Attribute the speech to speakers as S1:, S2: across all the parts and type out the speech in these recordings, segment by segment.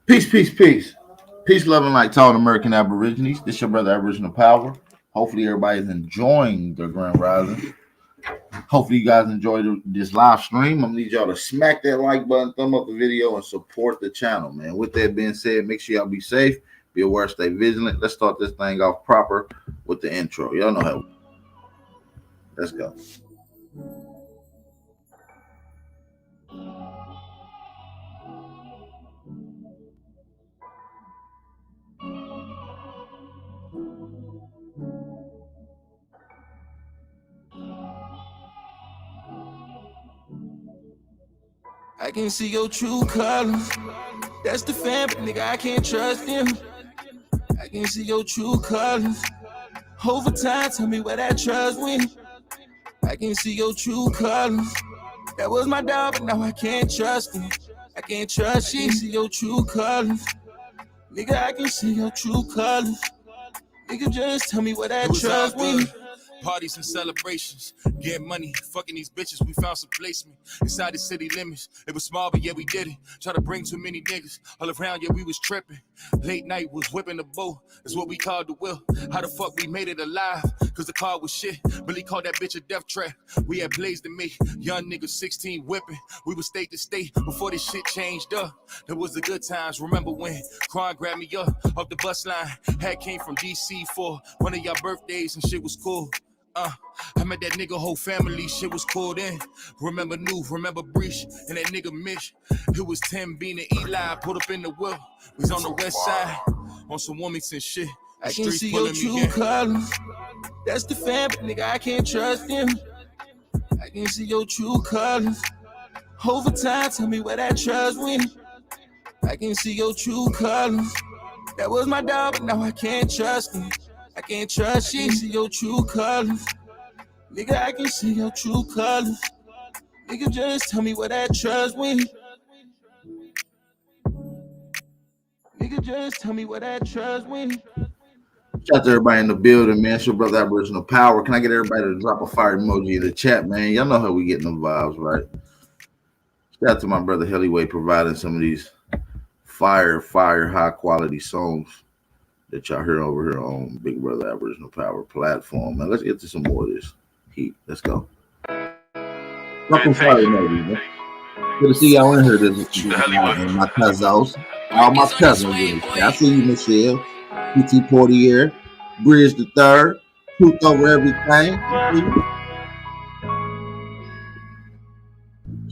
S1: Peace, peace, peace. Peace, love, and light to all American Aborigines. This your brother Aboriginal Power. Hopefully everybody's enjoying their Grand Rising. Hopefully you guys enjoyed this live stream. I'm gonna need y'all to smack that like button, thumb up the video, and support the channel, man. With that being said, make sure y'all be safe, be aware, stay vigilant. Let's start this thing off proper with the intro. Y'all know how. Let's go.
S2: I can see your true colors. That's the fam, but nigga, I can't trust them. I can see your true colors. Over time, tell me where that trust went. I can see your true colors. That was my dog, but now I can't trust him. I can't trust you. I can see your true colors. Nigga, I can see your true colors. Nigga, just tell me where that trust went. Parties and celebrations, getting money, fucking these bitches. We found some placement inside the city limits. It was small, but yeah, we did it. Try to bring too many niggas all around, yeah, we was tripping. Late night was whipping the bow, that's what we called the will. How the fuck we made it alive? Cause the car was shit. Billy called that bitch a death trap. We had blazed to me, young niggas 16 whipping. We was state to state before this shit changed up. That was the good times. Remember when Quan grabbed me up off the bus line? Had came from DC for one of y'all birthdays and shit was cool. I met that nigga whole family, shit was cool then. Remember New, remember Breach, and that nigga Mish. It was Tim Bean and Eli, put up in the wheel. We was on the west side, on some Wilmington shit. I can see your true colors. That's the fam, but nigga, I can't trust them. I can see your true colors. Over time, tell me where that trust went. I can see your true colors. That was my dog, but now I can't trust him. I can't trust you. I can see your true colors. Nigga, I can see your true colors. Nigga, just tell me where that trust went. Nigga, just tell me where that trust went.
S1: Shout out to everybody in the building, man. It's your brother Aboriginal Power. Can I get everybody to drop a fire emoji in the chat, man? Y'all know how we getting them vibes, right? Shout out to my brother Hellyway providing some of these fire, high quality songs that y'all hear over here on Big Brother Aboriginal Power platform. Man, let's get to some more of this heat. Let's go. Welcome, fire emoji, man. Good to see y'all in here. This is my cousins. All my cousins. I see you, Michelle. PT Portier, Bridge the Third, Truth Over Everything.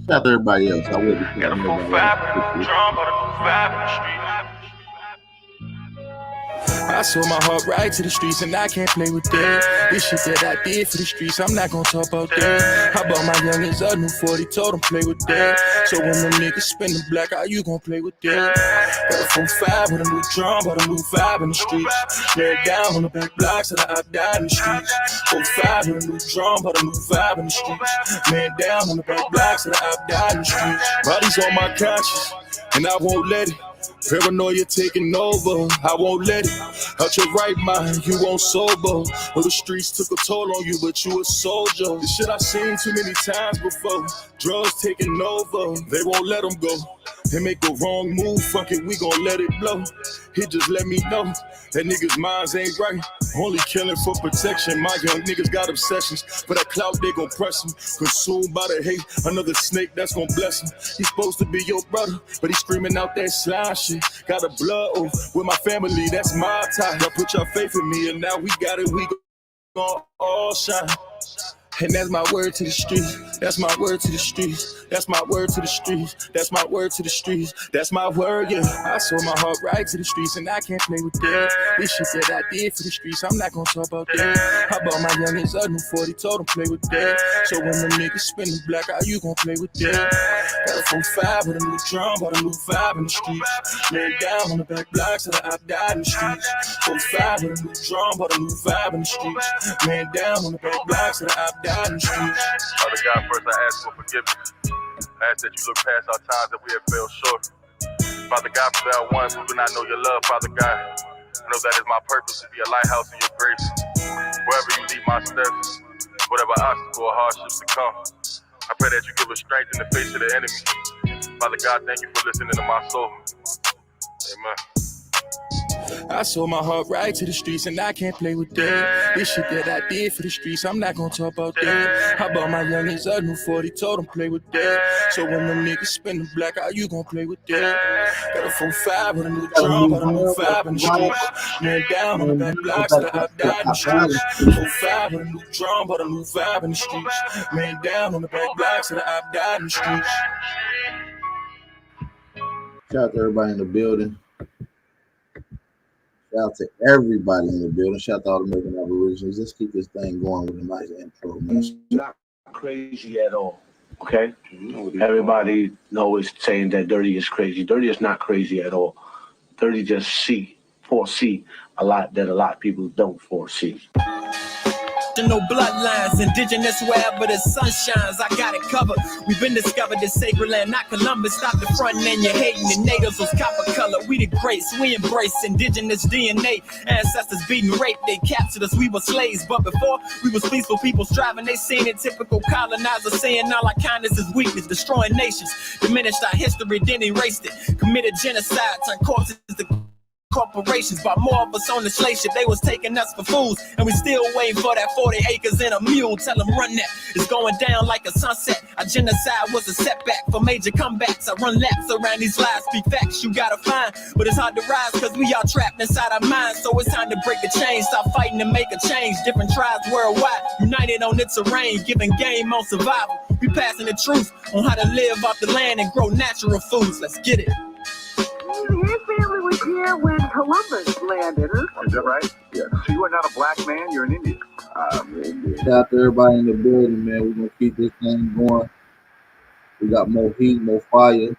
S1: Shout out to everybody else. I wouldn't got a full vibe, drum, but a new vibe in the street.
S2: I sold my heart right to the streets and I can't play with that. This shit that I did for the streets, I'm not gonna talk about that. I bought my youngins a new 40, told them play with that. So when them niggas spin the black, how you gon' play with that? Got a full five with a new drum, but a new vibe in the streets. Lay it down on the back blocks that I died in the streets. Full five with a new drum, but a new vibe in the streets. Lay it down on the back blocks that I died in the streets. Bodies on my conscience, and I won't let it. Paranoia taking over, I won't let it. Out your right mind, you won't sober. Well, the streets took a toll on you, but you a soldier. This shit I've seen too many times before. Drugs taking over, they won't let them go. They make a wrong move, fuck it, we gon' let it blow. He just let me know that niggas' minds ain't right. Only killing for protection. My young niggas got obsessions. For that clout, they gon' press him. Consumed by the hate, another snake that's gon' bless him. He's supposed to be your brother, but he's screaming out that slime shit. Got a blood oath with my family, that's my tie. Y'all put your faith in me, and now we got it, we gon' all shine. And that's my word to the streets. That's my word to the streets. That's my word to the streets. That's my word to the streets. That's my word, yeah. I sold my heart right to the streets and I can't play with that. This shit that I did for the streets, I'm not gonna talk about that. I bought my youngins a new 40, told them play with that. So when them niggas spin the black, how you gon' play with that? Got a full five with a new drum, bought a new vibe in the streets. Lay it down on the back blocks that I died in the streets. Full five with a new drum, bought a new vibe in the streets. Lay it down on the back blocks that I died in the streets.
S3: Father God, first I ask for forgiveness. I ask that you look past our times that we have fell short. Father God, for our ones who do not know your love, Father God, I know that is my purpose to be a lighthouse in your grace. Wherever you lead my steps, whatever obstacle or hardships to come, I pray that you give us strength in the face of the enemy. Father God, thank you for listening to my soul.
S2: I sold my heart right to the streets and I can't play with that. This shit that I did for the streets, I'm not gonna talk about that. I bought my youngins a new 40, told them play with that. So when them niggas spin the black, how you gonna play with that? Got a 4-5 with a new drum, got a new 5 in the streets. Man down on the back blocks that I died in the streets. 4-5 with a new drum, but a new 5 in the streets. Man down on the back blocks that I died in the streets.
S1: Shout out to everybody in the building. Shout out to everybody in the building. Shout out to all the American Aborigines. Let's keep this thing going with a nice intro, man.
S4: Not crazy at all. Okay? Everybody knows saying that Dirty is crazy. Dirty is not crazy at all. Dirty just foresee a lot that a lot of people don't foresee.
S5: No bloodlines, indigenous wherever the sun shines, I got it covered. We've been discovered in sacred land, not Columbus. Stop the front and you're hating. The natives was copper color. We the greats, we embrace indigenous DNA. Ancestors beaten, raped, they captured us. We were slaves, but before we was peaceful people striving. They seen it, typical colonizer saying all our kindness is weakness, destroying nations. Diminished our history, then erased it. Committed genocide, turned corpses to corporations, but more of us on the slave ship. They was taking us for fools, and we still waiting for that 40 acres and a mule. Tell them run that. It's going down like a sunset. Our genocide was a setback for major comebacks. I run laps around these lies, speak facts you gotta find. But it's hard to rise because we are trapped inside our minds. So it's time to break the chain, stop fighting and make a change. Different tribes worldwide, united on its terrain, giving game on survival. We passing the truth on how to live off the land and grow natural foods. Let's get it.
S6: His family was here when Columbus landed. Is that right? Yeah. So you are not a black man, you're an Indian.
S1: Shout out to everybody in the building, man. We're going to keep this thing going. We got more heat, more fire,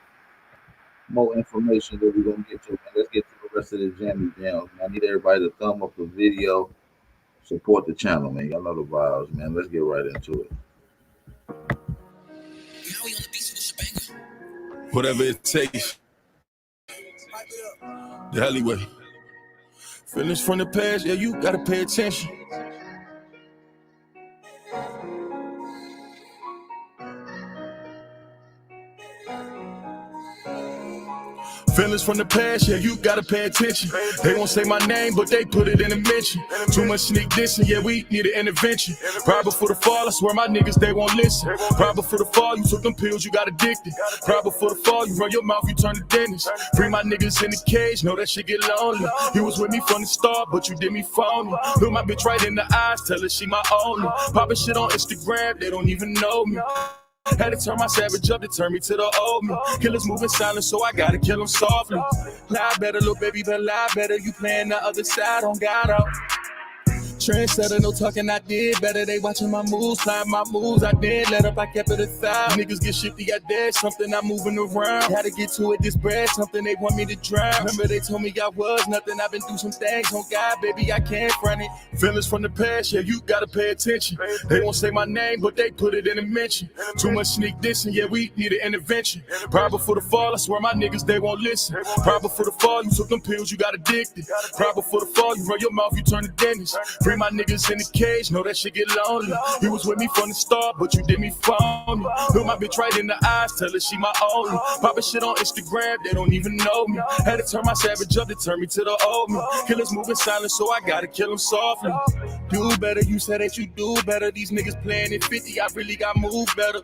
S1: more information that we're going to get to. Man. Let's get to the rest of the jammy jams. I need everybody to thumb up the video, support the channel, man. Y'all know the vibes, man. Let's get right into it.
S2: Whatever it takes. The alleyway. Feelings from the past, yeah, you gotta pay attention. Feelings from the past, yeah, you gotta pay attention. They won't say my name, but they put it in a mention. Too much sneak dissing, yeah, we need an intervention. Right before the fall, I swear my niggas, they won't listen. Right before the fall, you took them pills, you got addicted. Right before the fall, you run your mouth, you turn to dentist. Free my niggas in the cage, know that shit get lonely. You was with me from the start, but you did me phony. Look my bitch right in the eyes, tell her she my only. Poppin' shit on Instagram, they don't even know me. Had to turn my savage up to turn me to the old me. Killers moving silent, so I gotta kill them softly. Lie better, little baby, but lie better. You playing the other side on God out. Trendsetter, no talking, I did better. They watching my moves, flying my moves. I did let up, I kept it 1,000. Niggas get shifty, I did something, I'm moving around. Had to get to it, this bread, something they want me to drown. Remember they told me I was nothing, I've been through some things. On God, baby, I can't front it. Feelings from the past, yeah, you gotta pay attention. They won't say my name, but they put it in a mention. Too much sneak dissing, yeah, we need an intervention. Right before the fall, I swear my niggas, they won't listen. Right before the fall, you took them pills, you got addicted. Right before the fall, you run your mouth, you turn to dentist. Free my niggas in the cage, know that shit get lonely. You was with me from the start, but you did me phony. Look my bitch right in the eyes, tell her she my only. Poppin' shit on Instagram, they don't even know me. Had to turn my savage up to turn me to the old me. Killers moving silent, so I gotta kill them softly. Do better, you said that you do better. These niggas playing at 50, I really got moved better.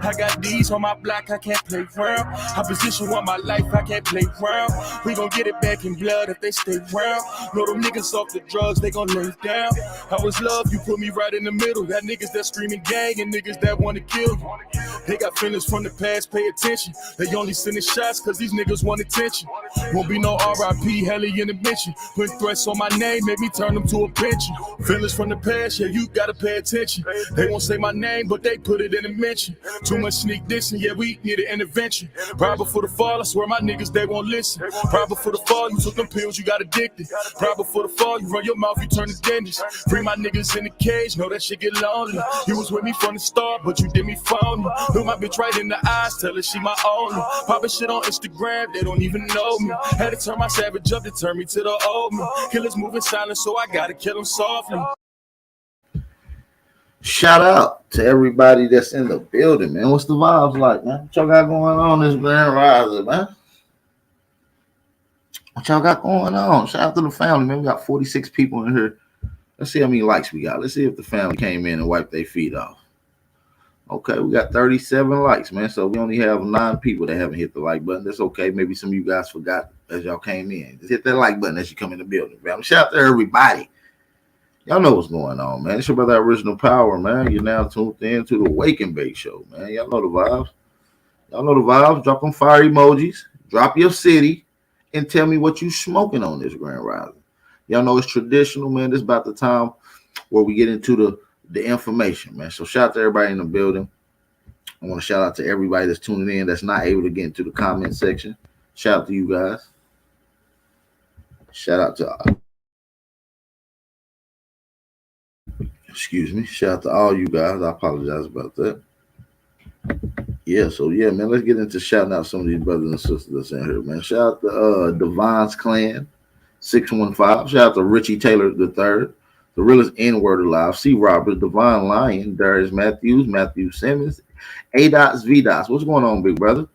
S2: I got these on my block, I can't play round. I position on my life, I can't play round. We gon' get it back in blood if they stay round. Know them niggas off the drugs, they gon' lay down. I was love, you put me right in the middle. That niggas that screaming gang and niggas that wanna kill you. They got feelings from the past, pay attention. They only sending shots cause these niggas want attention. Won't be no RIP, heli in the mention. Putting threats on my name, make me turn them to a pension. Feelings from the past, yeah, you gotta pay attention. They won't say my name, but they put it in a mention. Too much sneak dissing, yeah, we need an intervention. Right before the fall, I swear my niggas, they won't listen. Right before the fall, you took them pills, you got addicted. Right before the fall, you run your mouth, you turn to dentist. Free my niggas in the cage, know that shit get lonely. You was with me from the start, but you did me phony. Look my bitch right in the eyes, tell her she my only. Poppin' shit on Instagram, they don't even know me. Had to turn my savage up to turn me to the old me. Killers moving silent, so I gotta kill them softly.
S1: Shout out to everybody that's in the building, man. What's the vibes like, man? What y'all got going on this Grand Rising, man? What y'all got going on? Shout out to the family, man. We got 46 people in here. Let's see how many likes we got. Let's see if the family came in and wiped their feet off. Okay, we got 37 likes, man. So we only have 9 people that haven't hit the like button. That's okay. Maybe some of you guys forgot as y'all came in. Just hit that like button as you come in the building, man. Shout out to everybody. Y'all know what's going on, man. It's about that original power, man. You're now tuned in to the Wake and Bake Show, man. Y'all know the vibes. Y'all know the vibes. Drop them fire emojis. Drop your city and tell me what you smoking on this Grand Rising. Y'all know it's traditional, man. This is about the time where we get into the information, man. So shout out to everybody in the building. I want to shout out to everybody that's tuning in that's not able to get into the comment section. Shout out to you guys. Shout out to shout out to all you guys. I apologize about that. Yeah, so yeah, man, let's get into shouting out some of these brothers and sisters that's in here, man. Shout out to Divine's Clan 615. Shout out to Richie Taylor III, the realest N-word alive. C. Roberts, Divine Lion, Darius Matthews, Matthew Simmons, A. V. What's going on, big brother?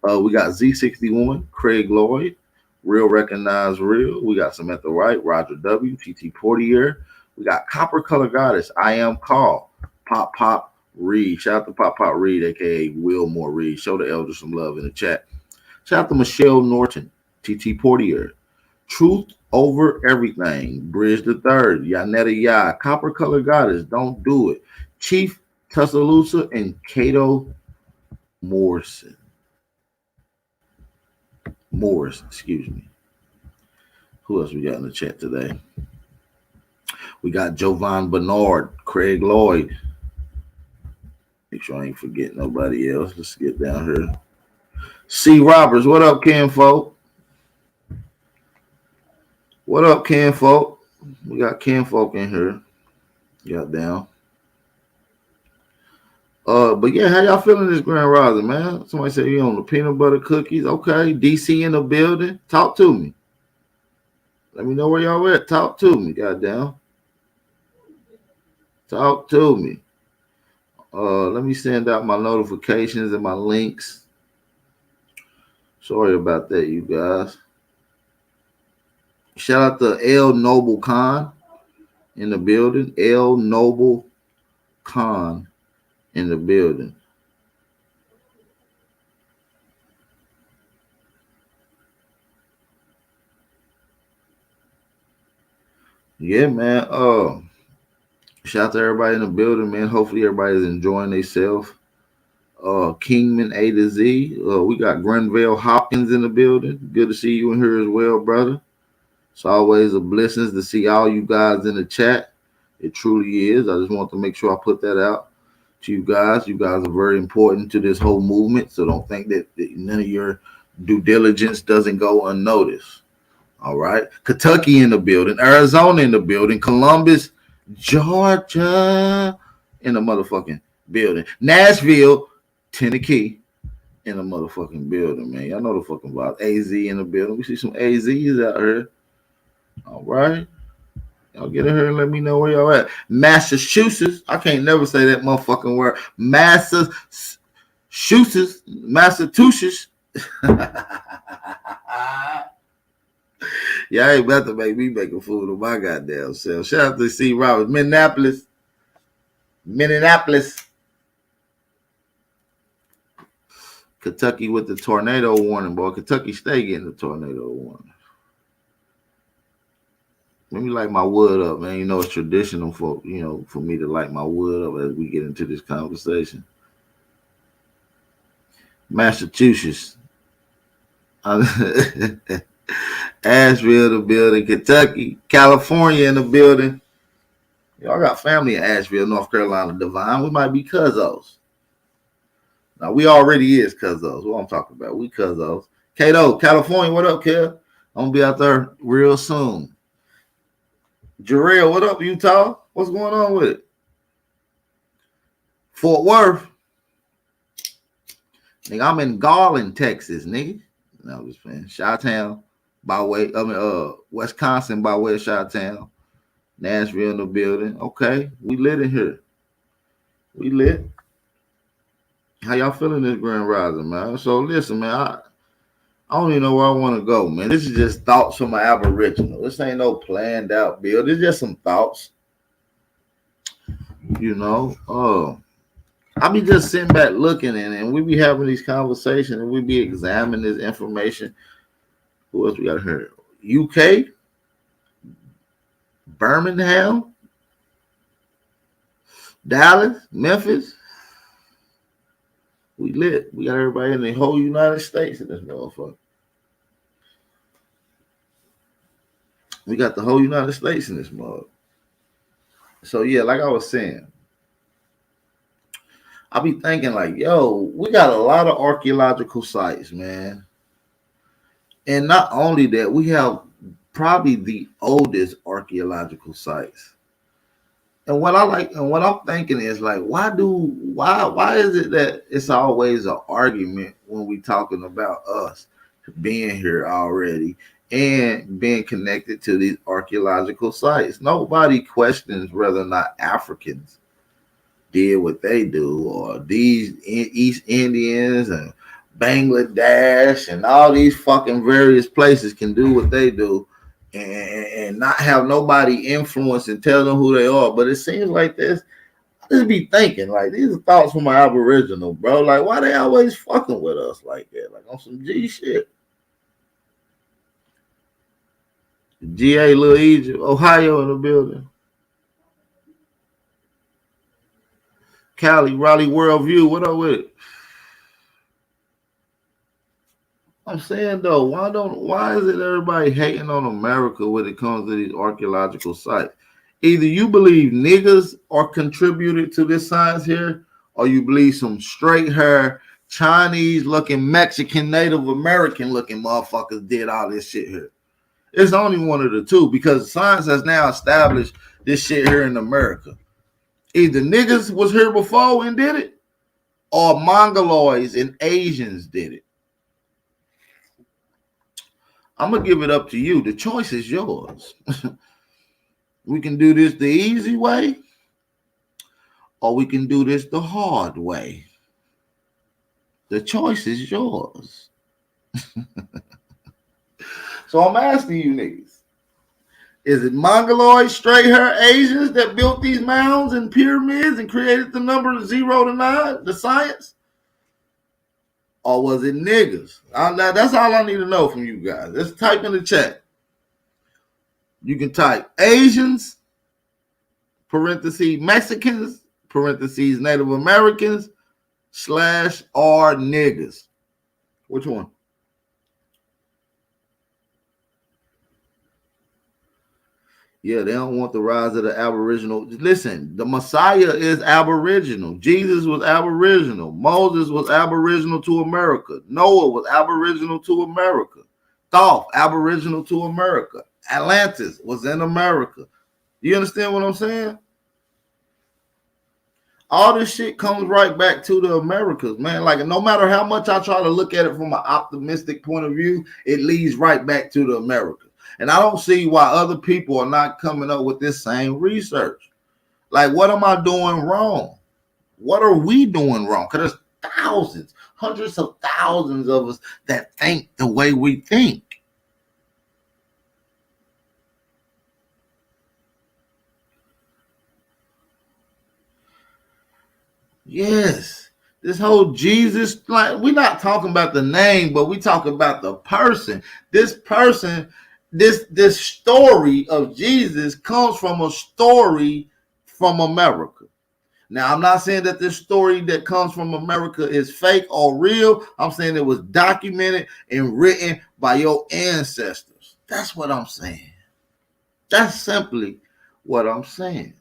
S1: We got Z61, Craig Lloyd, Real Recognize Real. We got some at the right, Roger W, TT Portier. We got Copper Color Goddess, I Am Call, Pop Reed. Shout out to Pop Reed, aka Wilmore Reed. Show the elders some love in the chat. Shout out to Michelle Norton, TT Portier, Truth Over Everything, Bridge the Third, Yanetta Ya, Copper Color Goddess, Don't Do It, Chief Tuscaloosa, and Cato Morrison. Excuse me. Who else we got in the chat today? We got Jovan Bernard, Craig Lloyd. Make sure I ain't forgetting nobody else. Let's get down here. C. Roberts, what up, Kinfolk? What up, Kinfolk? We got Kinfolk in here. Got down. But yeah, how y'all feeling this Grand Rising, man? Somebody said you on the peanut butter cookies. Okay, DC in the building. Talk to me. Let me know where y'all at. Talk to me, goddamn. Talk to me. Let me send out my notifications and my links. Sorry about that, you guys. Shout out to L Noble Khan in the building. L Noble Khan in the building. Yeah, man. Shout out to everybody in the building, man. Hopefully everybody's enjoying themselves. Kingman A to Z. We got Grenville Hopkins in the building. Good to see you in here as well, brother. It's always a blessing to see all you guys in the chat. It truly is. I just want to make sure I put that out to you guys. You guys are very important to this whole movement, so don't think that none of your due diligence doesn't go unnoticed. All right. Kentucky in the building. Arizona in the building. Columbus, Georgia in the motherfucking building. Nashville, Tennessee in the motherfucking building, man. Y'all know the fucking vibe. AZ in the building. We see some AZs out here. All right. Y'all get in here and let me know where y'all at. Massachusetts. I can't never say that motherfucking word. Massachusetts. Y'all ain't about to make me make a fool of my goddamn self. Shout out to C. Roberts. Minneapolis. Kentucky with the tornado warning, boy. Kentucky State getting the tornado warning. Let me light my wood up, man. You know, it's traditional for me to light my wood up as we get into this conversation. Massachusetts. Asheville in the building. Kentucky. California in the building. Y'all got family in Asheville, North Carolina. Divine. We might be cousins. Now, we already is cousins. What I'm talking about. We cousins. Cato, California. What up, Kev? I'm going to be out there real soon. Jarrell, what up, Utah? What's going on with it? Fort Worth. Nigga, I'm in Garland, Texas, nigga. No, I'm just playing. Chi-Town by way, Wisconsin by way of Chi-Town. Nashville in the building. Okay, we lit in here. We lit. How y'all feeling this Grand Rising, man? So listen, man, I don't even know where I want to go, man. This is just thoughts from an Aboriginal. This ain't no planned out build. It's just some thoughts. You know, I be just sitting back looking and we be having these conversations and we be examining this information. Who else we got here? UK, Birmingham, Dallas, Memphis. We lit. We got everybody in the whole United States in this motherfucker. We got the whole United States in this mug. So yeah, like I was saying, I be thinking like, yo, we got a lot of archaeological sites, man. And not only that, we have probably the oldest archaeological sites. And what I'm thinking is like, why is it that it's always an argument when we talking about us being here already and being connected to these archaeological sites? Nobody questions whether or not Africans did what they do, or these East Indians and Bangladesh and all these fucking various places can do what they do and not have nobody influence and tell them who they are. But it seems like this. I just be thinking like these are thoughts from my Aboriginal, bro. Like, why they always fucking with us like that? Like on some G shit. GA Little Egypt, Ohio in the building. Cali, Raleigh Worldview, what up with it? I'm saying though, why is it everybody hating on America when it comes to these archaeological sites? Either you believe niggas are contributed to this science here, or you believe some straight hair, Chinese looking, Mexican, Native American looking motherfuckers did all this shit here. It's only one of the two, because science has now established this shit here in America. Either niggas was here before and did it, or Mongoloids and Asians did it. I'm going to give it up to you. The choice is yours. We can do this the easy way, or we can do this the hard way. The choice is yours. So I'm asking you niggas, is it Mongoloid straight hair Asians that built these mounds and pyramids and created the number 0 to 9, the science? Or was it niggas? That's all I need to know from you guys. Let's type in the chat. You can type Asians, parentheses, Mexicans, parentheses, Native Americans, / or niggas. Which one? Yeah, they don't want the rise of the Aboriginal. Listen, the Messiah is Aboriginal. Jesus was Aboriginal. Moses was Aboriginal to America. Noah was Aboriginal to America. Thoth, Aboriginal to America. Atlantis was in America. You understand what I'm saying? All this shit comes right back to the Americas, man. Like, no matter how much I try to look at it from an optimistic point of view, it leads right back to the Americas. And I don't see why other people are not coming up with this same research. Like, what am I doing wrong? What are we doing wrong? Because there's thousands, hundreds of thousands of us that think the way we think. Yes. This whole Jesus, like, we're not talking about the name, but we talking about the person. This person, this story of Jesus comes from a story from America. Now, I'm not saying that this story that comes from America is fake or real. I'm saying it was documented and written by your ancestors. That's what I'm saying. That's simply what I'm saying.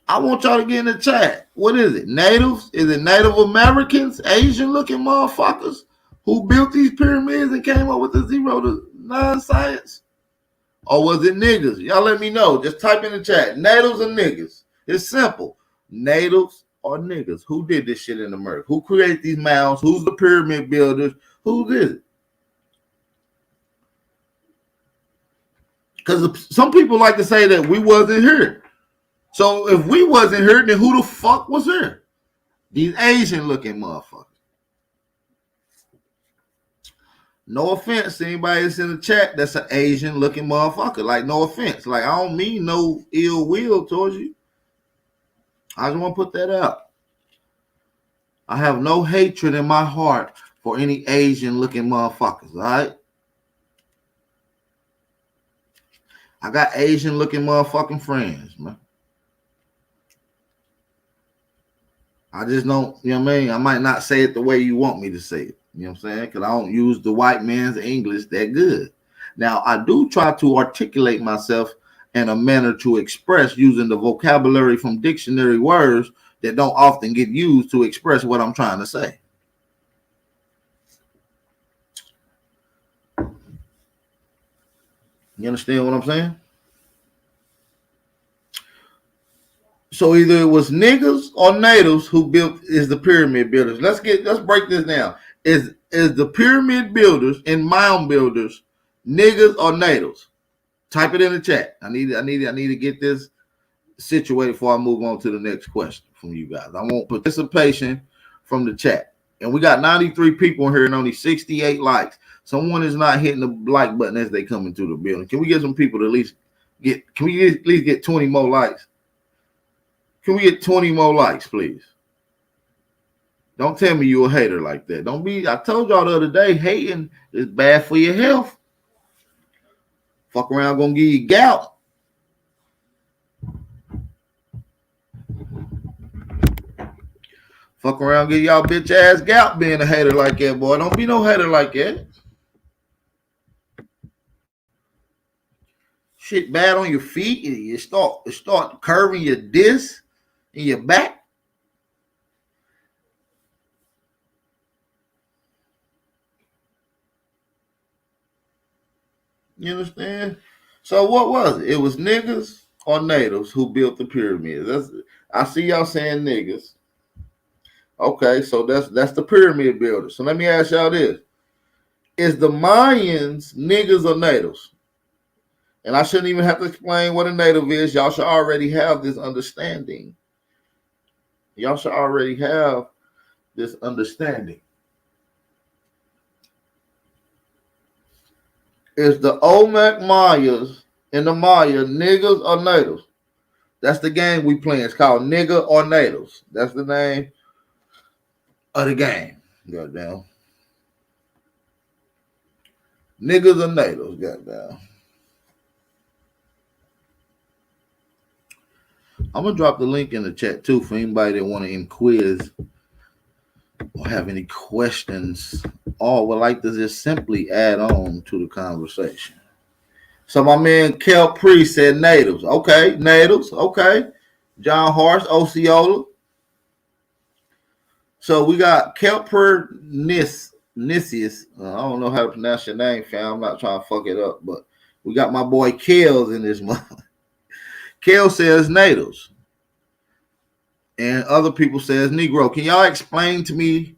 S1: I want y'all to get in the chat. What is it? Natives? Is it Native Americans? Asian looking motherfuckers who built these pyramids and came up with the 0 to 9 science? Or was it niggas? Y'all let me know. Just type in the chat. Natives or niggas? It's simple. Natives or niggas? Who did this shit in America? Who created these mounds? Who's the pyramid builders? Who did it? Because some people like to say that we wasn't here. So if we wasn't here, then who the fuck was here? These Asian looking motherfuckers. No offense to anybody that's in the chat that's an Asian looking motherfucker. Like, no offense. Like, I don't mean no ill will towards you. I just want to put that out. I have no hatred in my heart for any Asian looking motherfuckers, all right? I got Asian looking motherfucking friends, man. I just don't, you know what I mean? I might not say it the way you want me to say it. You know what I'm saying? Because I don't use the white man's English that good. Now, I do try to articulate myself in a manner to express using the vocabulary from dictionary words that don't often get used to express what I'm trying to say. You understand what I'm saying? So either it was niggas or natives who built is the pyramid builders. Let's break this down. Is the pyramid builders and mound builders niggas or natives? Type it in the chat. I need to get this situated before I move on to the next question from you guys. I want participation from the chat. And we got 93 people in here and only 68 likes. Someone is not hitting the like button as they come into the building. Can we get some people to at least get 20 more likes? Can we get 20 more likes, please? Don't tell me you're a hater like that. Don't be. I told y'all the other day, hating is bad for your health. Fuck around, gonna give you gout. Fuck around, give y'all bitch ass gout being a hater like that, boy. Don't be no hater like that. Shit bad on your feet. You start curving your disc in your back. You understand? So what was it? It was niggas or natives who built the pyramids. I see y'all saying niggas. Okay, so that's the pyramid builders. So let me ask y'all this. Is the Mayans niggas or natives? And I shouldn't even have to explain what a native is. Y'all should already have this understanding. Y'all should already have this understanding. Is the Olmec Mayas and the Maya niggas or natives? That's the game we playing. It's called Nigga or Natives. That's the name of the game. Goddamn. Niggas or natives. Goddamn. I'm going to drop the link in the chat too for anybody that want to inquiz or have any questions or would like to just simply add on to the conversation. So my man Kel Priest said natives. Okay, natives. Okay. John Horst, Osceola. So we got Kelper Nisius. I don't know how to pronounce your name, fam. I'm not trying to fuck it up, but we got my boy Kels in this month. Kel says natives. And other people says Negro. Can y'all explain to me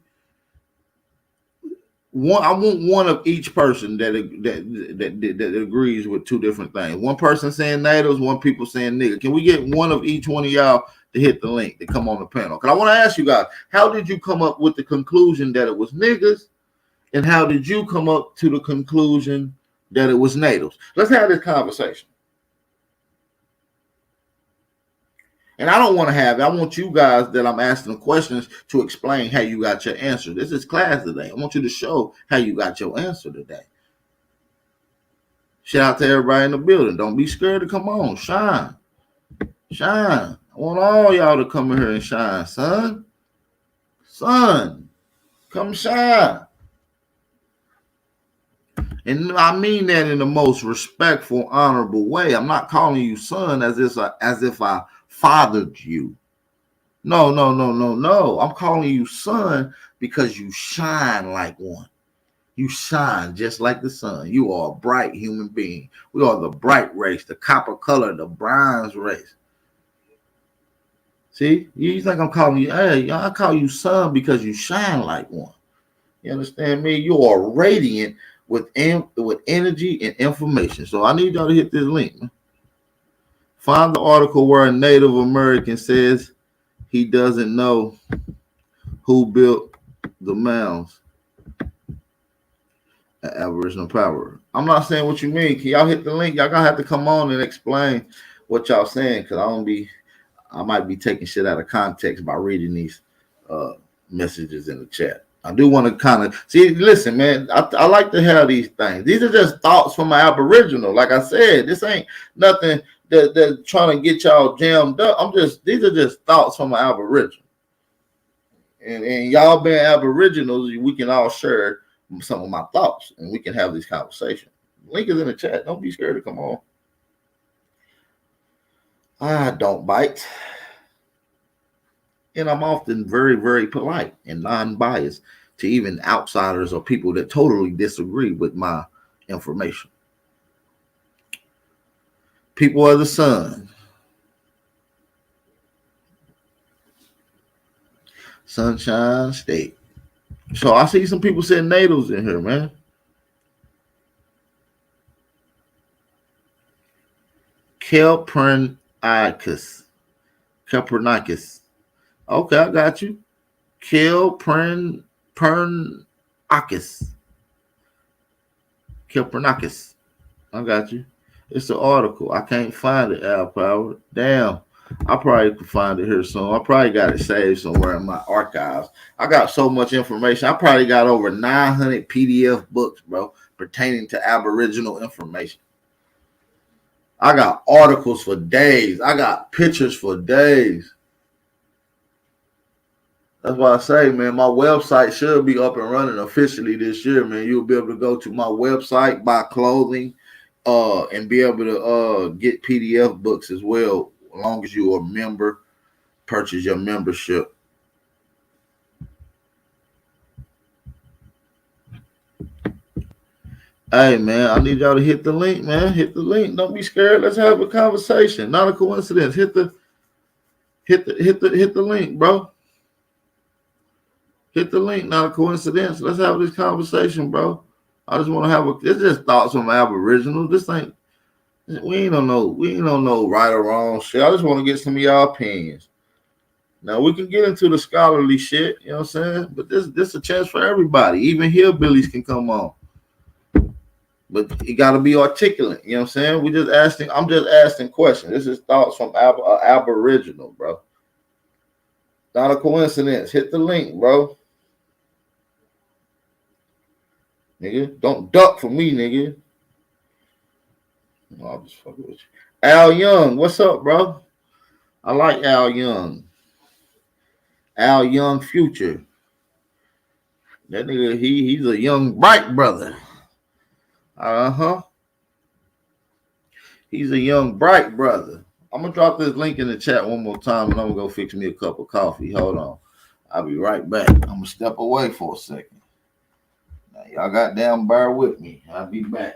S1: I want one of each person that agrees with two different things. One person saying natives, one people saying nigga. Can we get one of each one of y'all to hit the link to come on the panel? Because I want to ask you guys, how did you come up with the conclusion that it was niggas? And how did you come up to the conclusion that it was natives? Let's have this conversation. And I don't want to have it. I want you guys that I'm asking the questions to explain how you got your answer. This is class today. I want you to show how you got your answer today. Shout out to everybody in the building. Don't be scared to come on. Shine. Shine. I want all y'all to come in here and shine, son. Son, come shine. And I mean that in the most respectful, honorable way. I'm not calling you son as if I fathered you. No. I'm calling you son because you shine like one. You shine just like the sun. You are a bright human being. We are the bright race, the copper color, the bronze race. See, you think I'm calling you, hey, I call you son because you shine like one. You understand me? You are radiant with energy and information. So I need y'all to hit this link, man. Find the article where a Native American says he doesn't know who built the mounds. Aboriginal power. I'm not saying what you mean. Can y'all hit the link? Y'all gonna have to come on and explain what y'all saying, because I might be taking shit out of context by reading these uh, messages in the chat. I do want to kind of see. Listen, man, I like to have these things. These are just thoughts from my Aboriginal. Like I said, this ain't nothing that's trying to get y'all jammed up. These are just thoughts from my Aboriginal. And y'all being Aboriginals, we can all share some of my thoughts, and we can have this conversation. Link is in the chat. Don't be scared to come on. I don't bite. And I'm often very, very polite and non-biased to even outsiders or people that totally disagree with my information. People of the sun. Sunshine State. So I see some people saying natives in here, man. Kelpernicus. Okay, I got you. Kelpernicus. I got you. It's an article. I can't find it, Al Power. Damn. I probably could find it here soon. I probably got it saved somewhere in my archives. I got so much information. I probably got over 900 PDF books, bro, pertaining to Aboriginal information. I got articles for days. I got pictures for days. That's why I say, man, my website should be up and running officially this year, man. You'll be able to go to my website, buy clothing, and be able to get PDF books as well, as long as you're a member, purchase your membership. Hey, man, I need y'all to hit the link, man. Hit the link. Don't be scared. Let's have a conversation. Not a coincidence. Hit the link, bro. Hit the link. Not a coincidence. Let's have this conversation, bro. I just want to have it's just thoughts from Aboriginals. We ain't on no right or wrong shit. I just want to get some of y'all opinions. Now we can get into the scholarly shit, you know what I'm saying? But this a chance for everybody. Even hillbillies can come on. But you got to be articulate, you know what I'm saying? I'm just asking questions. This is thoughts from Aboriginal, bro. Not a coincidence. Hit the link, bro. Nigga, don't duck for me, nigga. No, I'm just fucking with you. Al Young, what's up, bro? I like Al Young. Al Young Future. That nigga, he's a young bright brother. He's a young bright brother. I'm gonna drop this link in the chat one more time, and I'm gonna go fix me a cup of coffee. Hold on. I'll be right back. I'm gonna step away for a second. Now, y'all goddamn bear with me. I'll be back.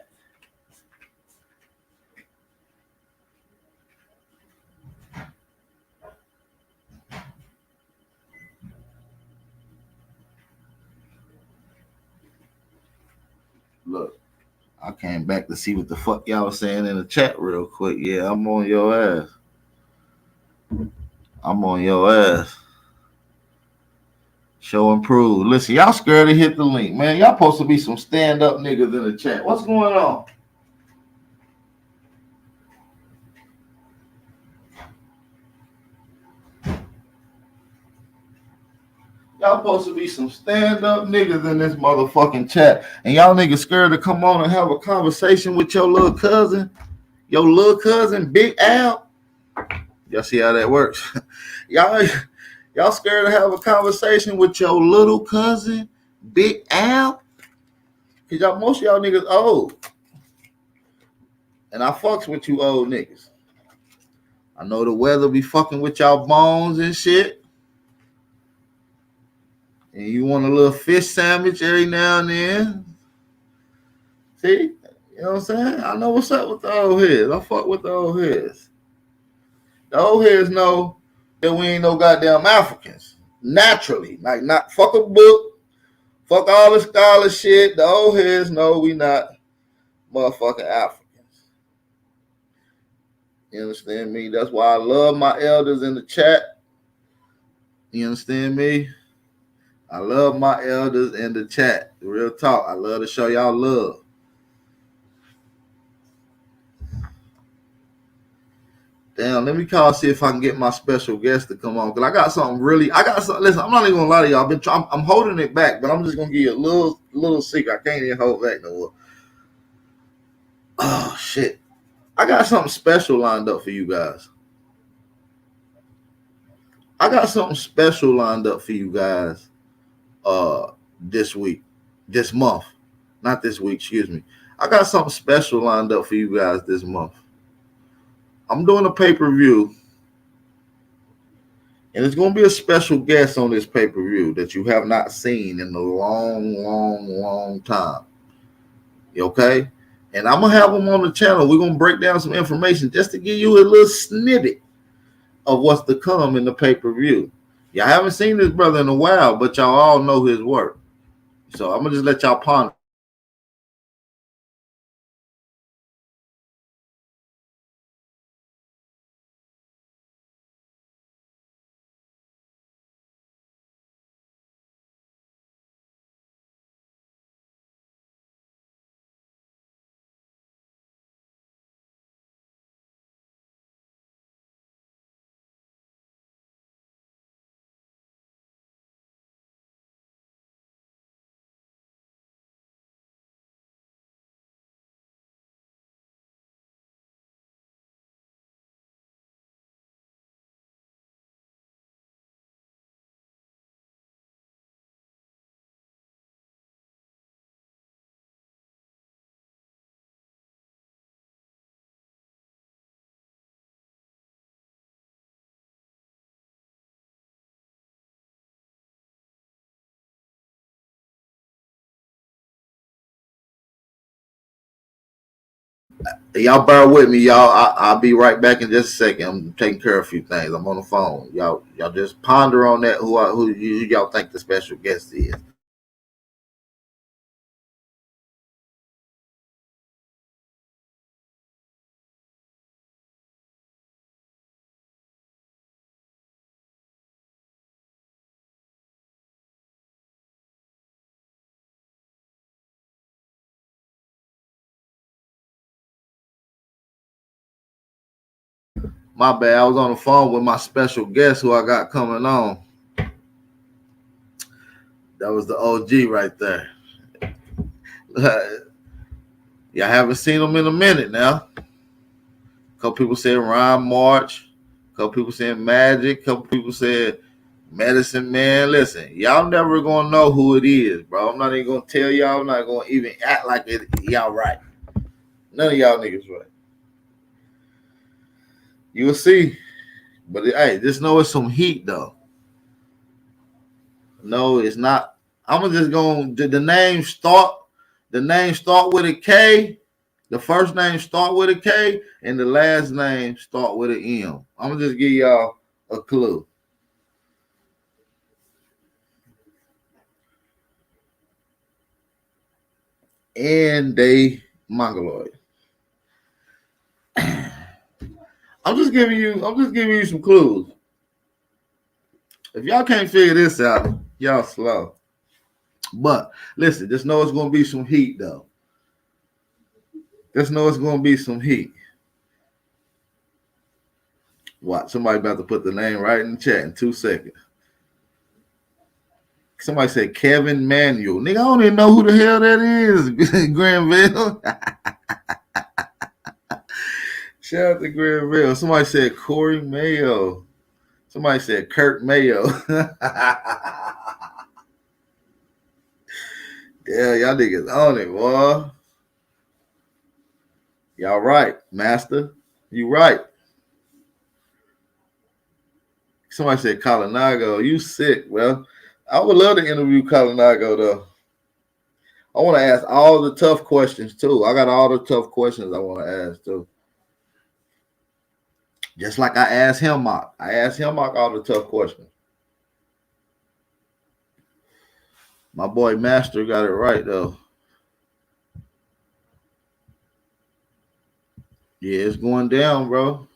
S1: Look, I came back to see what the fuck y'all was saying in the chat real quick. Yeah, I'm on your ass. Show and prove. Listen, y'all scared to hit the link, man. Y'all supposed to be some stand-up niggas in the chat. What's going on? Y'all supposed to be some stand-up niggas in this motherfucking chat. And y'all niggas scared to come on and have a conversation with your little cousin? Your little cousin, Big Al? Y'all see how that works? Y'all scared to have a conversation with your little cousin, Big Al? Because most of y'all niggas old. And I fucks with you old niggas. I know the weather be fucking with y'all bones and shit. And you want a little fish sandwich every now and then. See? You know what I'm saying? I know what's up with the old heads. I fuck with the old heads. The old heads know that we ain't no goddamn Africans. Naturally. Like, not fuck a book. Fuck all the scholar shit. The old heads know we not motherfucking Africans. You understand me? That's why I love my elders in the chat. You understand me? I love my elders in the chat. Real talk. I love to show y'all love. Damn, let me call see if I can get my special guest to come on. Because I got something. Listen, I'm not even gonna lie to y'all. I'm holding it back, but I'm just gonna give you a little secret. I can't even hold back no more. Oh shit. I got something special lined up for you guys. This month. Not this week, excuse me. I got something special lined up for you guys this month. I'm doing a pay-per-view, and it's going to be a special guest on this pay-per-view that you have not seen in a long time. Okay? And I'm going to have them on the channel. We're going to break down some information just to give you a little snippet of what's to come in the pay-per-view. Y'all haven't seen this brother in a while, but y'all all know his work. So I'm going to just let y'all ponder. Y'all bear with me, y'all. I'll be right back in just a second. I'm taking care of a few things. I'm on the phone. Y'all just ponder on that. Who y'all think the special guest is? My bad. I was on the phone with my special guest who I got coming on. That was the OG right there. Y'all haven't seen him in a minute now. A couple people said Rhyme March. A couple people said Magic. A couple people said Medicine Man. Listen, y'all never gonna know who it is, bro. I'm not even gonna tell y'all. I'm not gonna even act like it. Y'all right. None of y'all niggas right. You'll see. But hey, just know it's some heat though. No, it's not. I'm just going to the name start. The name start with a K. The first name start with a K, and the last name start with an M. I'm gonna just give y'all a clue. And they mongoloid. I'm just giving you some clues. If y'all can't figure this out, y'all slow. But listen, just know it's gonna be some heat though. Just know it's gonna be some heat. What? Somebody about to put the name right in the chat in 2 seconds. Somebody said Kevin Manuel. Nigga, I don't even know who the hell that is. Granville. Shout out to Granville. Somebody said Corey Mayo. Somebody said Kurt Mayo. Yeah, y'all niggas on it, boy. Y'all right, master. You right. Somebody said Colinago. You sick, well. I would love to interview Colinago, though. I want to ask all the tough questions, too. I got all the tough questions I want to ask, too. Just like I asked him, I asked him all the tough questions. My boy Master got it right, though. Yeah, it's going down, bro.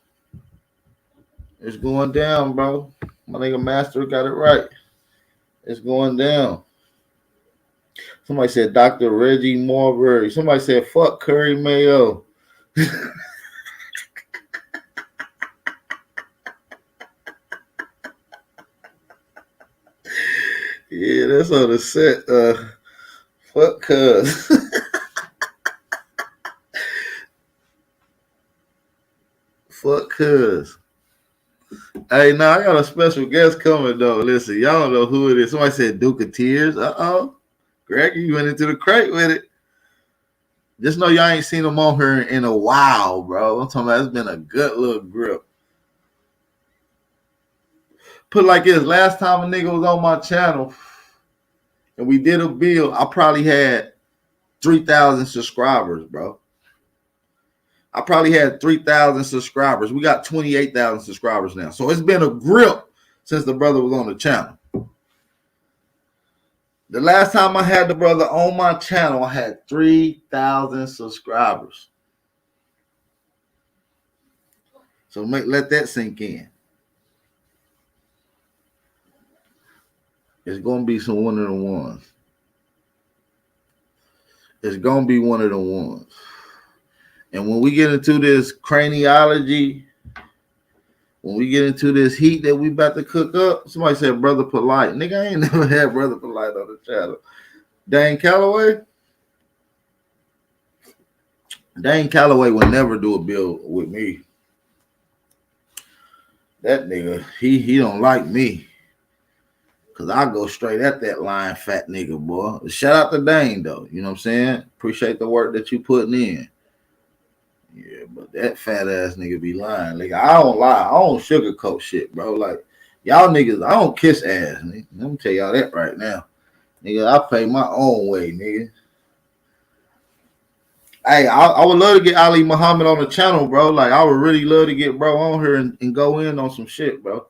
S1: It's going down, bro. My nigga Master got it right. It's going down. Somebody said Dr. Reggie Marbury. Somebody said fuck Curry Mayo. Yeah, that's on the set. Fuck cuz. Fuck cuz. Hey, now I got a special guest coming though. Listen, y'all don't know who it is. Somebody said Duke of Tears. Greg, you went into the crate with it. Just know y'all ain't seen him on here in a while, bro. I'm talking about it's been a good little grip. Put it like this, last time a nigga was on my channel and we did a bill, I probably had 3,000 subscribers, bro. I probably had 3,000 subscribers. We got 28,000 subscribers now. So it's been a grip since the brother was on the channel. The last time I had the brother on my channel, I had 3,000 subscribers. So let that sink in. It's going to be one of the ones. It's going to be one of the ones. And when we get into this craniology, when we get into this heat that we about to cook up, somebody said Brother Polite. Nigga, I ain't never had Brother Polite on the channel. Dane Calloway? Dane Calloway would never do a bill with me. That nigga, he don't like me. Cause I go straight at that lying fat nigga, boy. Shout out to Dane though. You know what I'm saying? Appreciate the work that you putting in. Yeah, but that fat ass nigga be lying. Like, I don't lie. I don't sugarcoat shit, bro. Like, y'all niggas, I don't kiss ass. Nigga. Let me tell y'all that right now. Nigga, I pay my own way, nigga. Hey, I would love to get Ali Muhammad on the channel, bro. Like, I would really love to get bro on here and go in on some shit, bro.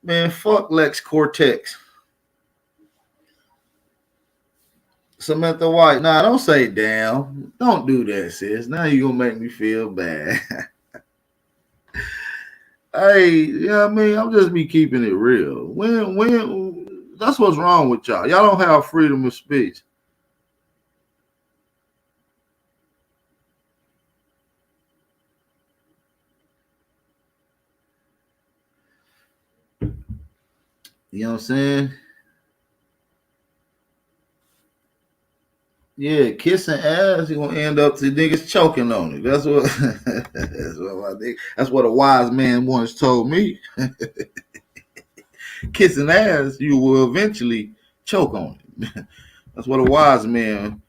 S1: Man, fuck Lex Cortex. Samantha White. Nah, don't say damn. Don't do that, sis. Now you gonna make me feel bad. Hey, yeah, I mean, I'm just be keeping it real. When that's what's wrong with y'all. Y'all don't have freedom of speech. You know what I'm saying? Yeah, kissing ass, you gonna end up to niggas choking on it. That's what that's what a wise man once told me. Kissing ass, you will eventually choke on it. That's what a wise man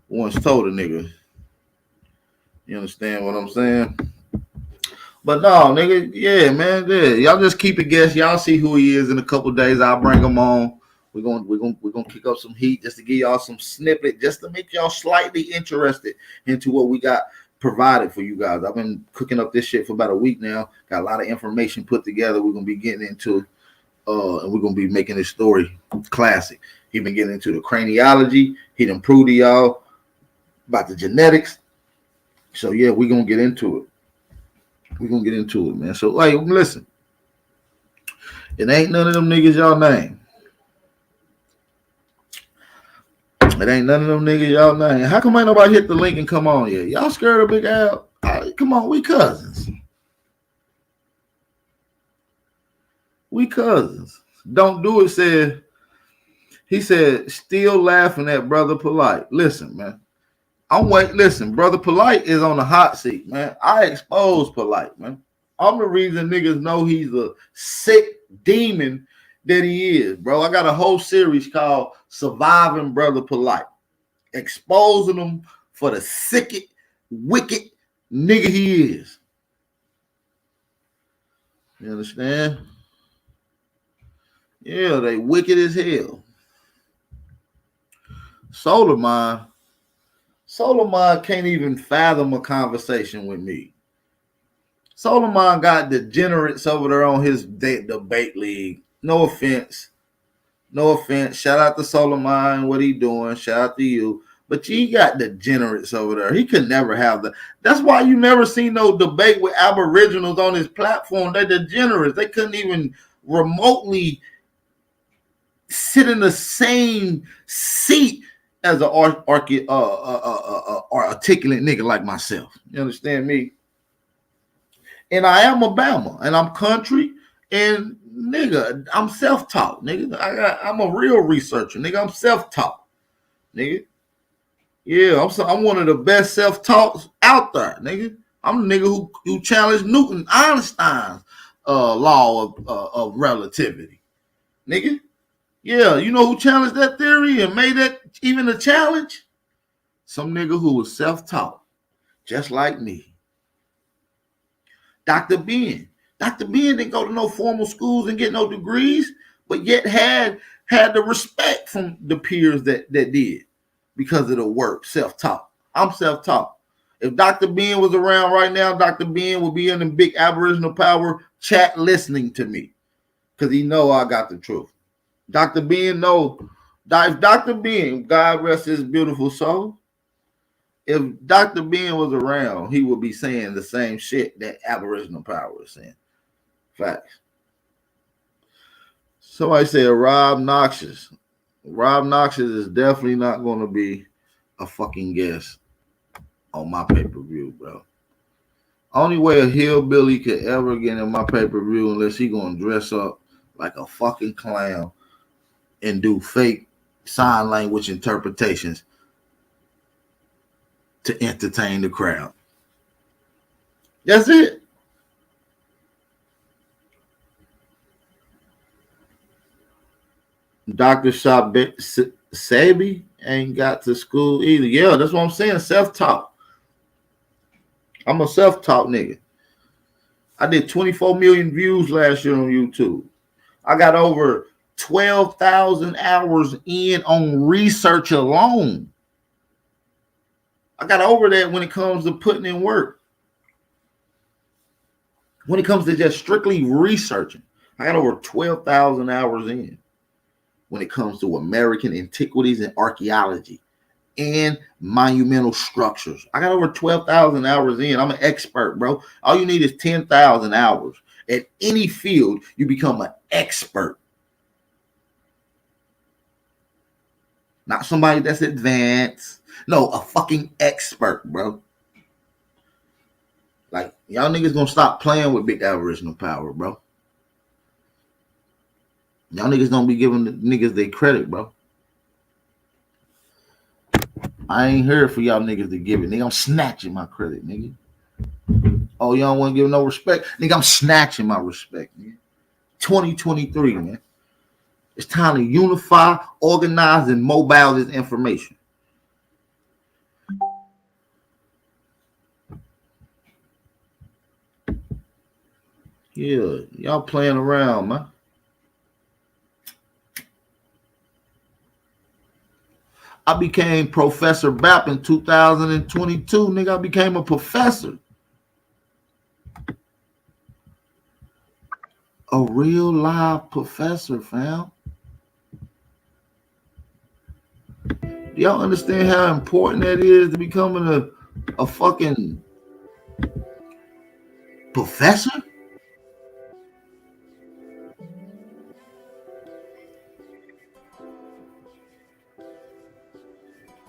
S1: once told a nigga. You understand what I'm saying? But no, nigga, yeah, man, yeah. Y'all just keep it guess. Y'all see who he is in a couple days. I'll bring him on. We're gonna kick up some heat just to give y'all some snippet, just to make y'all slightly interested into what we got provided for you guys. I've been cooking up this shit for about a week now. Got a lot of information put together. We're gonna be getting into, and we're gonna be making this story classic. He been getting into the craniology. He done proved to y'all about the genetics. So yeah, we're gonna get into it. We're gonna get into it, man. So like, listen, it ain't none of them niggas y'all name. It ain't none of them niggas y'all name. How come ain't nobody hit the link and come on yet? Y'all scared of Big Al? Come on, we cousins. We cousins. Don't do it, he said, still laughing at Brother Polite. Listen, man. Listen, Brother Polite is on the hot seat, man. I exposed Polite, man. I'm the reason niggas know he's a sick demon that he is, bro. I got a whole series called Surviving Brother Polite, exposing him for the sick, wicked nigga he is. You understand? Yeah, they wicked as hell. Solar Mind can't even fathom a conversation with me. Solar Mind got degenerates over there on his debate league. No offense. Shout out to Solar Mind, what he doing. Shout out to you. But you got degenerates over there. He could never have that. That's why you never seen no debate with Aboriginals on his platform. They're degenerates. They couldn't even remotely sit in the same seat as an articulate nigga like myself. You understand me? And I am a Bama, and I'm country, and nigga, I'm self-taught, nigga. I'm a real researcher, nigga. I'm self-taught, nigga. Yeah, I'm one of the best self-taughts out there, nigga. I'm the nigga who challenged Einstein's law of relativity, nigga. Yeah, you know who challenged that theory and made that even a challenge? Some nigga who was self-taught, just like me. Dr. Ben. Dr. Ben didn't go to no formal schools and get no degrees, but yet had the respect from the peers that did because of the work, self-taught. I'm self-taught. If Dr. Ben was around right now, Dr. Ben would be in the big Aboriginal Power chat listening to me because he know I got the truth. Dr. Ben know. If Dr. Ben, God rest his beautiful soul, if Dr. Ben was around, he would be saying the same shit that Aboriginal Power is saying. Facts. Somebody said Rob Noxious. Rob Noxious is definitely not going to be a fucking guest on my pay-per-view, bro. Only way a hillbilly could ever get in my pay-per-view unless he going to dress up like a fucking clown and do fake sign language interpretations to entertain the crowd. That's it. Dr. Sabi ain't got to school either. Yeah, that's what I'm saying. Self-taught. I'm a self-taught nigga. I did 24 million views last year on YouTube. I got over 12,000 hours in on research alone. I got over that when it comes to putting in work. When it comes to just strictly researching, I got over 12,000 hours in when it comes to American antiquities and archaeology and monumental structures. I got over 12,000 hours in. I'm an expert, bro. All you need is 10,000 hours. At any field, you become an expert. Not somebody that's advanced. No, a fucking expert, bro. Like, y'all niggas gonna stop playing with big Aboriginal Power, bro. Y'all niggas don't be giving the niggas their credit, bro. I ain't here for y'all niggas to give it. Nigga, I'm snatching my credit, nigga. Oh, y'all don't want to give no respect? Nigga, I'm snatching my respect, nigga. 2023, man. It's time to unify, organize, and mobile this information. Yeah, y'all playing around, man. I became Professor Bap in 2022. Nigga, I became a professor. A real live professor, fam. Do y'all understand how important that is to becoming a fucking professor?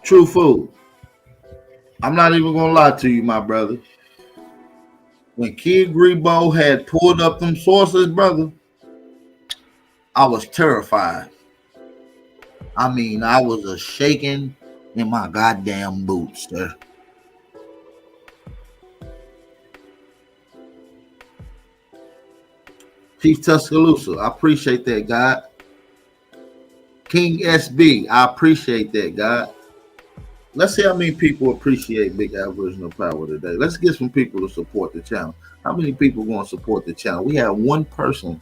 S1: True food. I'm not even gonna lie to you, my brother. When Kid Grebo had pulled up them sources, brother, I was terrified. I mean, I was a shaking in my goddamn boots, sir. Chief Tuscaloosa, I appreciate that, God. King SB, I appreciate that, God. Let's see how many people appreciate Big Aboriginal Power today. Let's get some people to support the channel. How many people going to support the channel? We have one person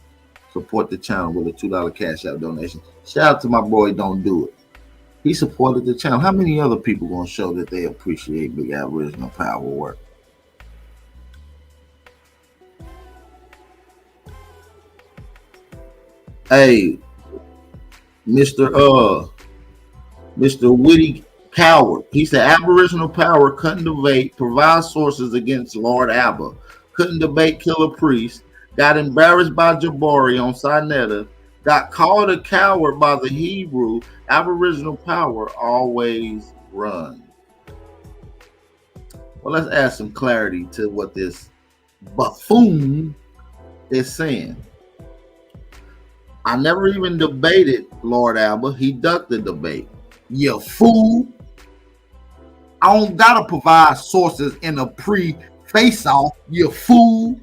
S1: support the channel with a $2 Cash App donation. Shout out to my boy, Don't Do It. He supported the channel. How many other people going to show that they appreciate Big Aboriginal Power work? Hey, Mr. Witty Coward. He said Aboriginal Power couldn't debate, provide sources against Lord Abba, couldn't debate Killer Priest, got embarrassed by Jabari on Sinetta, got called a coward by the Hebrew, Aboriginal power always runs. Well, let's add some clarity to what this buffoon is saying. I never even debated Lord Albert. He ducked the debate. You fool. I don't gotta provide sources in a pre-face-off, you fool.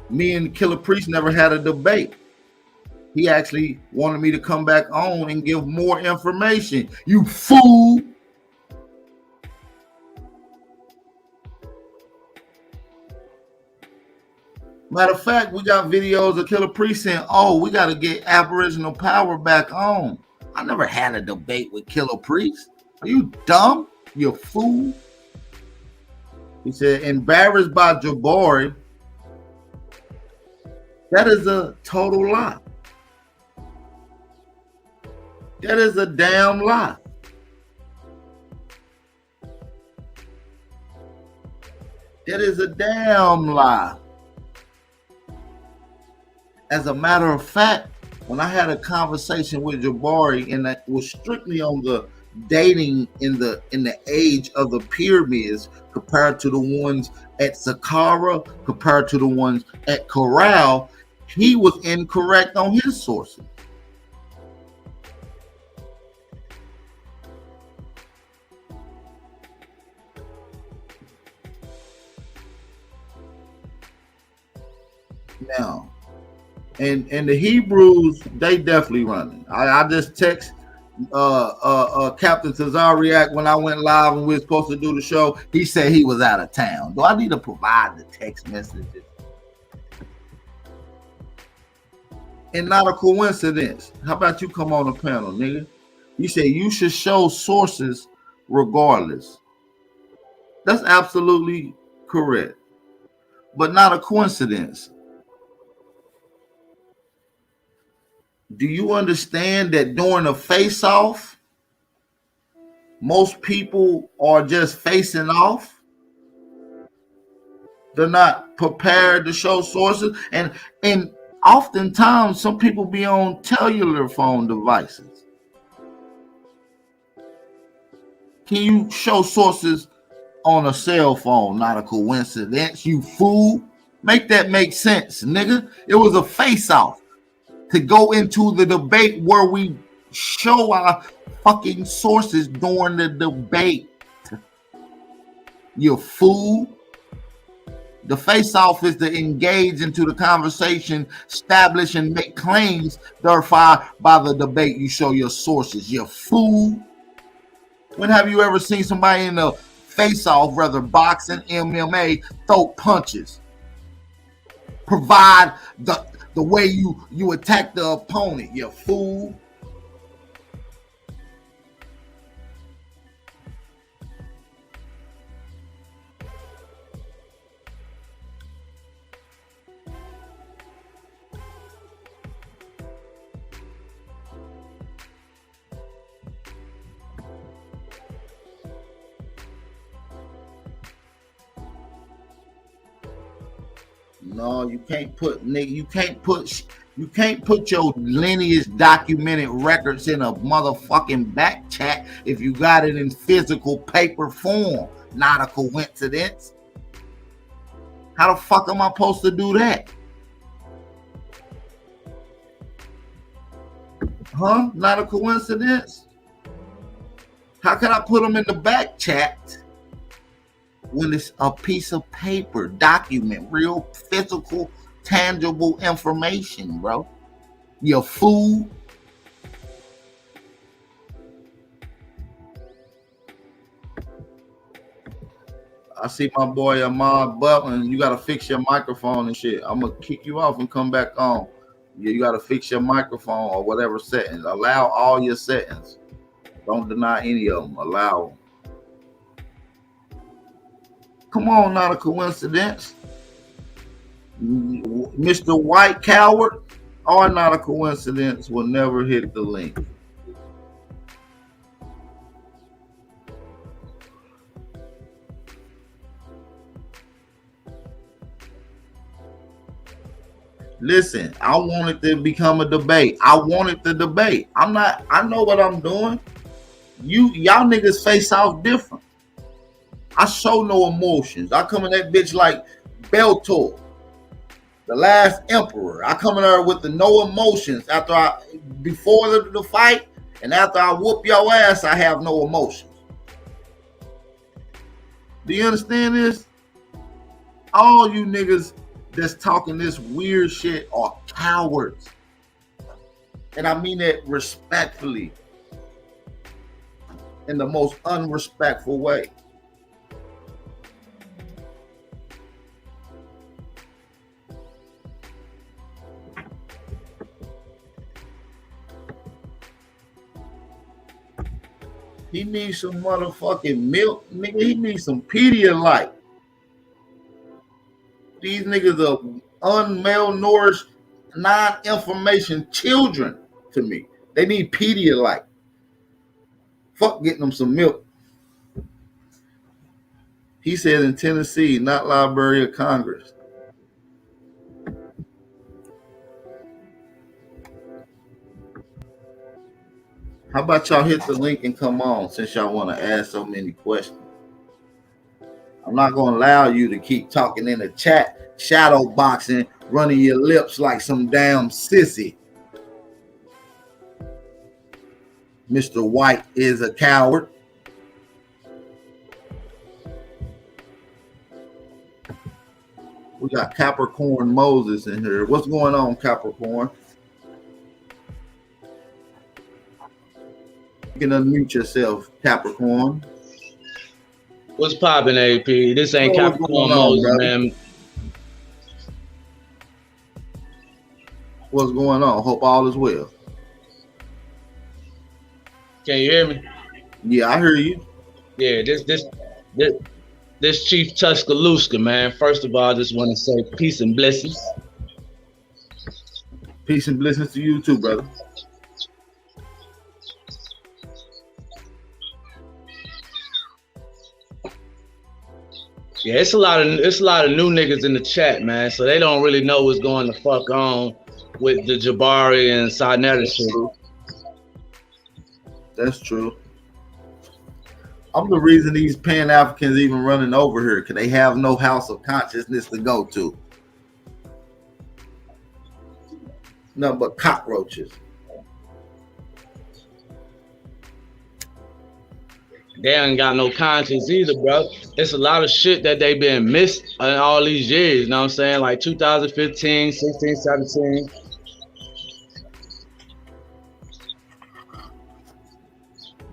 S1: Me and Killer Priest never had a debate. He actually wanted me to come back on and give more information. You fool. Matter of fact, we got videos of Killer Priest saying, oh, we got to get Aboriginal power back on. I never had a debate with Killer Priest. Are you dumb? You fool. He said, embarrassed by Jabari. That is a total lie. That is a damn lie. That is a damn lie. As a matter of fact, when I had a conversation with Jabari, and that was strictly on the dating in the age of the pyramids compared to the ones at Saqqara, compared to the ones at Corral, he was incorrect on his sources. Now, and the Hebrews, they definitely running. I just text Captain Tazariak when I went live and we were supposed to do the show. He said he was out of town. Do I need to provide the text messages? And not a coincidence. How about you come on the panel, nigga? You say you should show sources regardless. That's absolutely correct. But not a coincidence. Do you understand that during a face-off, most people are just facing off? They're not prepared to show sources. And oftentimes, some people be on cellular phone devices. Can you show sources on a cell phone? Not a coincidence, you fool. Make that make sense, nigga. It was a face-off to go into the debate where we show our fucking sources during the debate. You fool. The face-off is to engage into the conversation, establish and make claims, therefore by the debate you show your sources. You fool. When have you ever seen somebody in a face-off, whether boxing, MMA, throw punches? Provide the way you attack the opponent, you fool. No, you can't put, nigga, you can't put your lineage documented records in a motherfucking back chat if you got it in physical paper form. Not a coincidence. How the fuck am I supposed to do that? Huh? Not a coincidence. How can I put them in the back chat when it's a piece of paper, document, real physical, tangible information, bro? You fool. I see my boy Ahmad Button. You gotta fix your microphone and shit. I'm gonna kick you off and come back on. You gotta fix your microphone or whatever settings. Allow all your settings. Don't deny any of them. Allow them. Come on, not a coincidence. Mr. White Coward, or not a coincidence, will never hit the link. Listen, I want it to become a debate. I want it to debate. I know what I'm doing. Y'all niggas face off different. I show no emotions. I come in that bitch like Beltor, the last emperor. I come in there with the no emotions before the fight, and after I whoop your ass, I have no emotions. Do you understand this? All you niggas that's talking this weird shit are cowards. And I mean that respectfully, in the most unrespectful way. He needs some motherfucking milk, nigga. He needs some Pedialyte. These niggas are unmalnourished, non-information children to me. They need Pedialyte. Fuck getting them some milk. He said in Tennessee, not Library of Congress. How about y'all hit the link and come on, since y'all want to ask so many questions? I'm not going to allow you to keep talking in the chat, shadow boxing, running your lips like some damn sissy. Mr. White is a coward. We got Capricorn Moses in here. What's going on, Capricorn? You can unmute yourself, Capricorn.
S7: What's poppin', AP? This ain't Capricorn Moses, man.
S1: What's going on? Hope all is well.
S7: Can you hear me?
S1: Yeah, I hear you.
S7: Yeah, this Chief Tuscaloosa, man. First of all, I just want to say peace and blessings.
S1: Peace and blessings to you too, brother.
S7: Yeah, it's a lot of new niggas in the chat, man. So they don't really know what's going the fuck on with the Jabari and Sinetta shit.
S1: That's true. I'm the reason these Pan-Africans even running over here, because they have no house of consciousness to go to. Nothing but cockroaches.
S7: They ain't got no conscience either, bro. It's a lot of shit that they been missed in all these years, you know what I'm saying? Like 2015, 16, 17.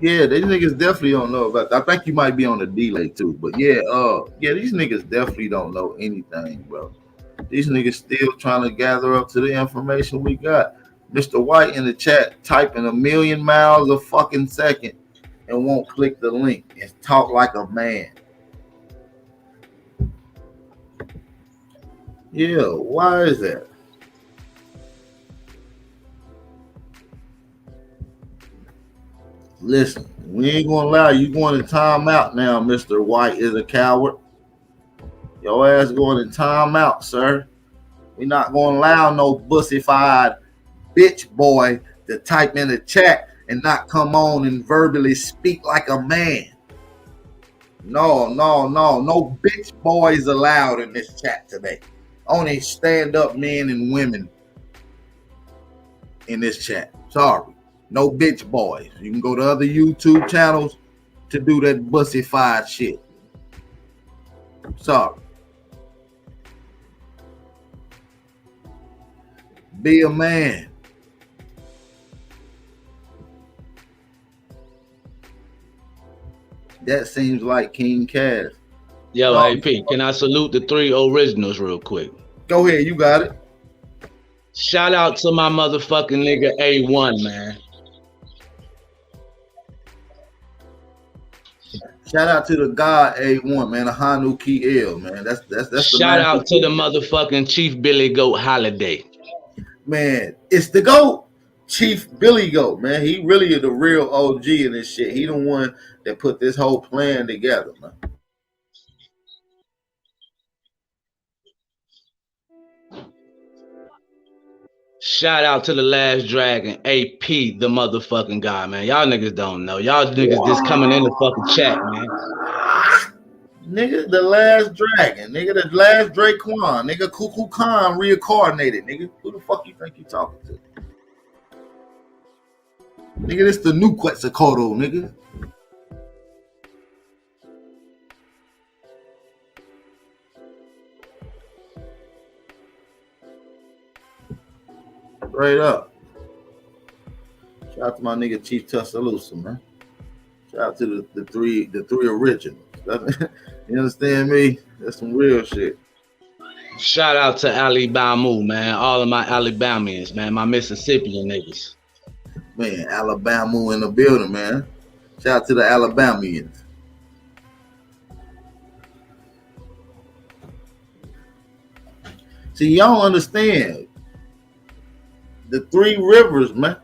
S1: Yeah, these niggas definitely don't know about that. I think you might be on a delay too. But yeah, these niggas definitely don't know anything, bro. These niggas still trying to gather up to the information we got. Mr. White in the chat typing 1,000,000 miles a fucking second and won't click the link and talk like a man. Yeah, why is that? Listen, we ain't gonna allow you going in timeout now, Mr. White is a coward. Your ass going in timeout, sir. We not gonna allow no bussified bitch boy to type in the chat and not come on and verbally speak like a man. No bitch boys allowed in this chat today. Only stand-up men and women in this chat. Sorry. No bitch boys. You can go to other YouTube channels to do that bussified shit. Sorry. Be a man. That seems like King Cass.
S7: Yo, AP, can I salute the 3 originals real quick?
S1: Go ahead, you got it.
S7: Shout out to my motherfucking nigga A1, man.
S1: Shout out to the God A1, man, Ahanu Kiel, man. That's the
S7: shout out to the motherfucking Chief Billy Goat Holiday.
S1: Man, it's the GOAT, Chief Billy Goat, man. He really is the real OG in this shit. He the one that put this whole plan together, man.
S7: Shout out to the Last Dragon, AP, the motherfucking guy, man. Y'all niggas don't know. Y'all niggas just coming in the fucking chat, man.
S1: Nigga, the Last Dragon. Nigga, the last Draquan. Nigga, Cuckoo Khan reincarnated. Nigga, who the fuck you think you talking to? Nigga, this the new Quetzalcoatl, nigga. Straight up. Shout out to my nigga Chief Tuscaloosa, man. Shout out to the three originals. You understand me? That's some real shit.
S7: Shout out to Alabama, man. All of my Alabamians, man. My Mississippian niggas.
S1: Man, Alabama in the building, man. Shout out to the Alabamians. See, y'all understand the three rivers, man,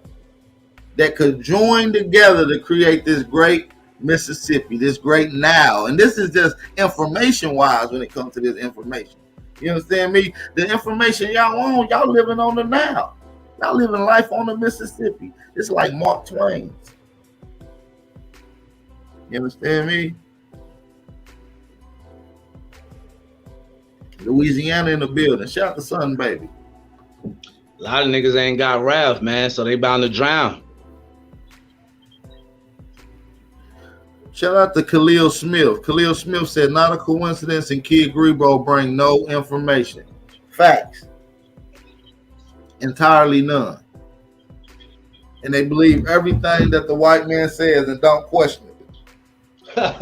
S1: that could join together to create this great Mississippi, this great Nile. And this is just information-wise when it comes to this information. You understand me? The information y'all own, y'all living on the Nile. Y'all living life on the Mississippi. It's like Mark Twain's. You understand me? Louisiana in the building. Shout out to Sun Baby.
S7: A lot of niggas ain't got Ralph, man, so they bound to drown.
S1: Shout out to Khalil Smith. Khalil Smith said, not a coincidence and Kid Grebo bring no information. Facts. Entirely none. And they believe everything that the white man says and don't question it.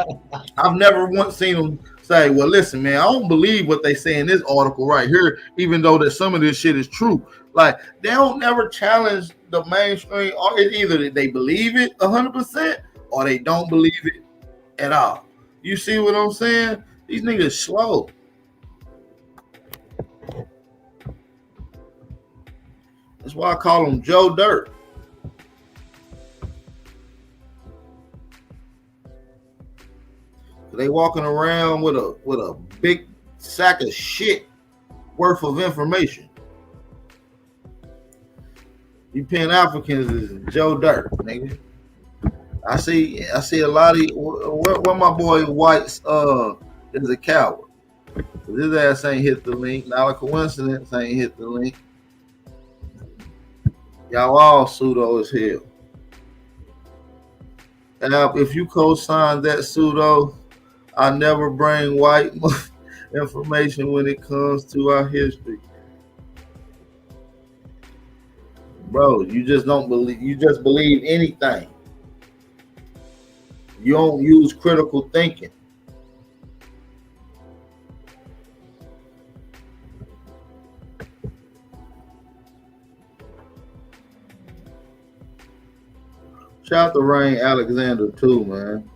S1: I've never once seen them say, well, listen, man, I don't believe what they say in this article right here, even though that some of this shit is true. Like, they don't never challenge the mainstream, or either they believe it 100% or they don't believe it at all. You see what I'm saying? These niggas slow. That's why I call them Joe Dirt. They walking around with a big sack of shit worth of information. You Pan Africans is Joe Dirt, nigga. I see a lot of where my boy White's is a coward. His ass ain't hit the link. Not a coincidence, ain't hit the link. Y'all all pseudo as hell. And if you co-sign that pseudo, I never bring white information when it comes to our history. Bro, you just don't believe, you just believe anything. You don't use critical thinking. Shout out to Rain Alexander too, man.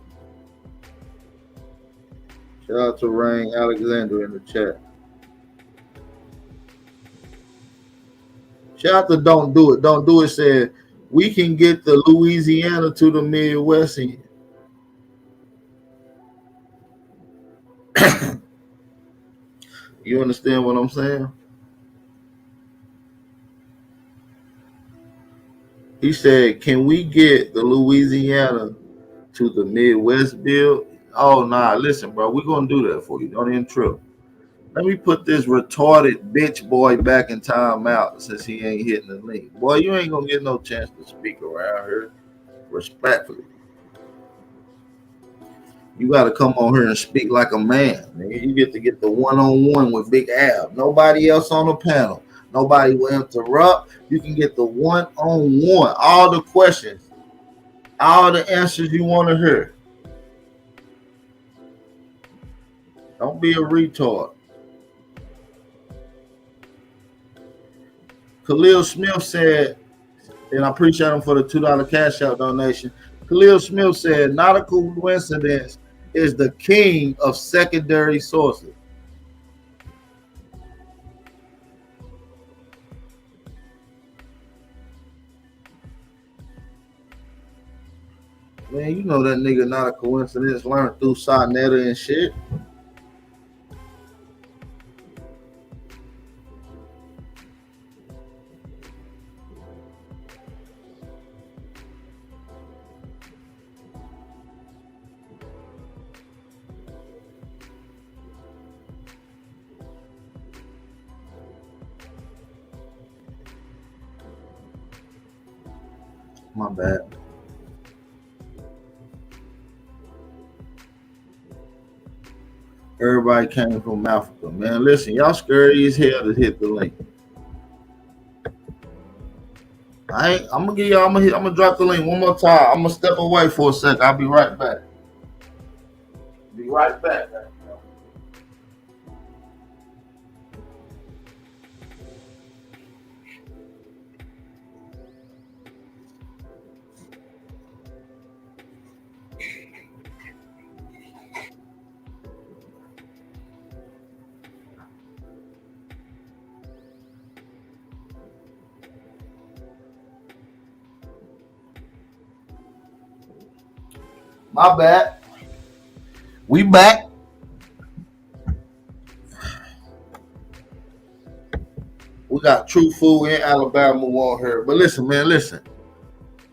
S1: Shout out to Rain Alexander in the chat. Shout out to Don't Do It. Don't Do It said, we can get the Louisiana to the Midwest. You understand what I'm saying? He said, can we get the Louisiana to the Midwest bill? Oh, nah, listen, bro, we're going to do that for you. Don't even trip. Let me put this retarded bitch boy back in time out since he ain't hitting the link. Boy, you ain't going to get no chance to speak around here. Respectfully. You got to come on here and speak like a man. Nigga. You get to get the one-on-one with Big Ab. Nobody else on the panel. Nobody will interrupt. You can get the one-on-one. All the questions. All the answers you want to hear. Don't be a retard. Khalil Smith said, and I appreciate him for the $2 cash out donation. Khalil Smith said, not a coincidence, is the king of secondary sources. Man, you know that nigga not a coincidence. Learned through Sonetta and shit. My bad. Everybody came from Africa, man. Listen, y'all scary as hell to hit the link. I'm gonna give y'all. I'm gonna drop the link one more time. I'm gonna step away for a sec. I'll be right back. Be right back. My bad. We back. We got True Food in Alabama on here. But listen, man, listen.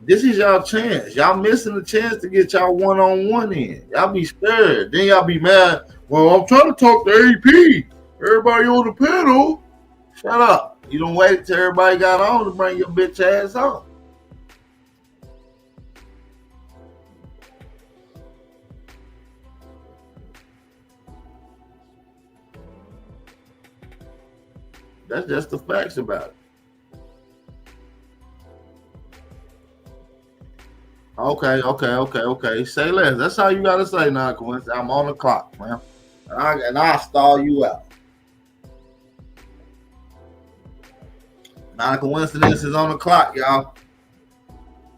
S1: This is y'all chance. Y'all missing the chance to get y'all one-on-one in. Y'all be scared. Then y'all be mad. Well, I'm trying to talk to AP. Everybody on the panel. Shut up. You don't wait till everybody got on to bring your bitch ass on. That's just the facts about it. Okay. Say less. That's how you gotta say now, Quincy. I'm on the clock, man. And I'll stall you out. Not a coincidence is on the clock, y'all.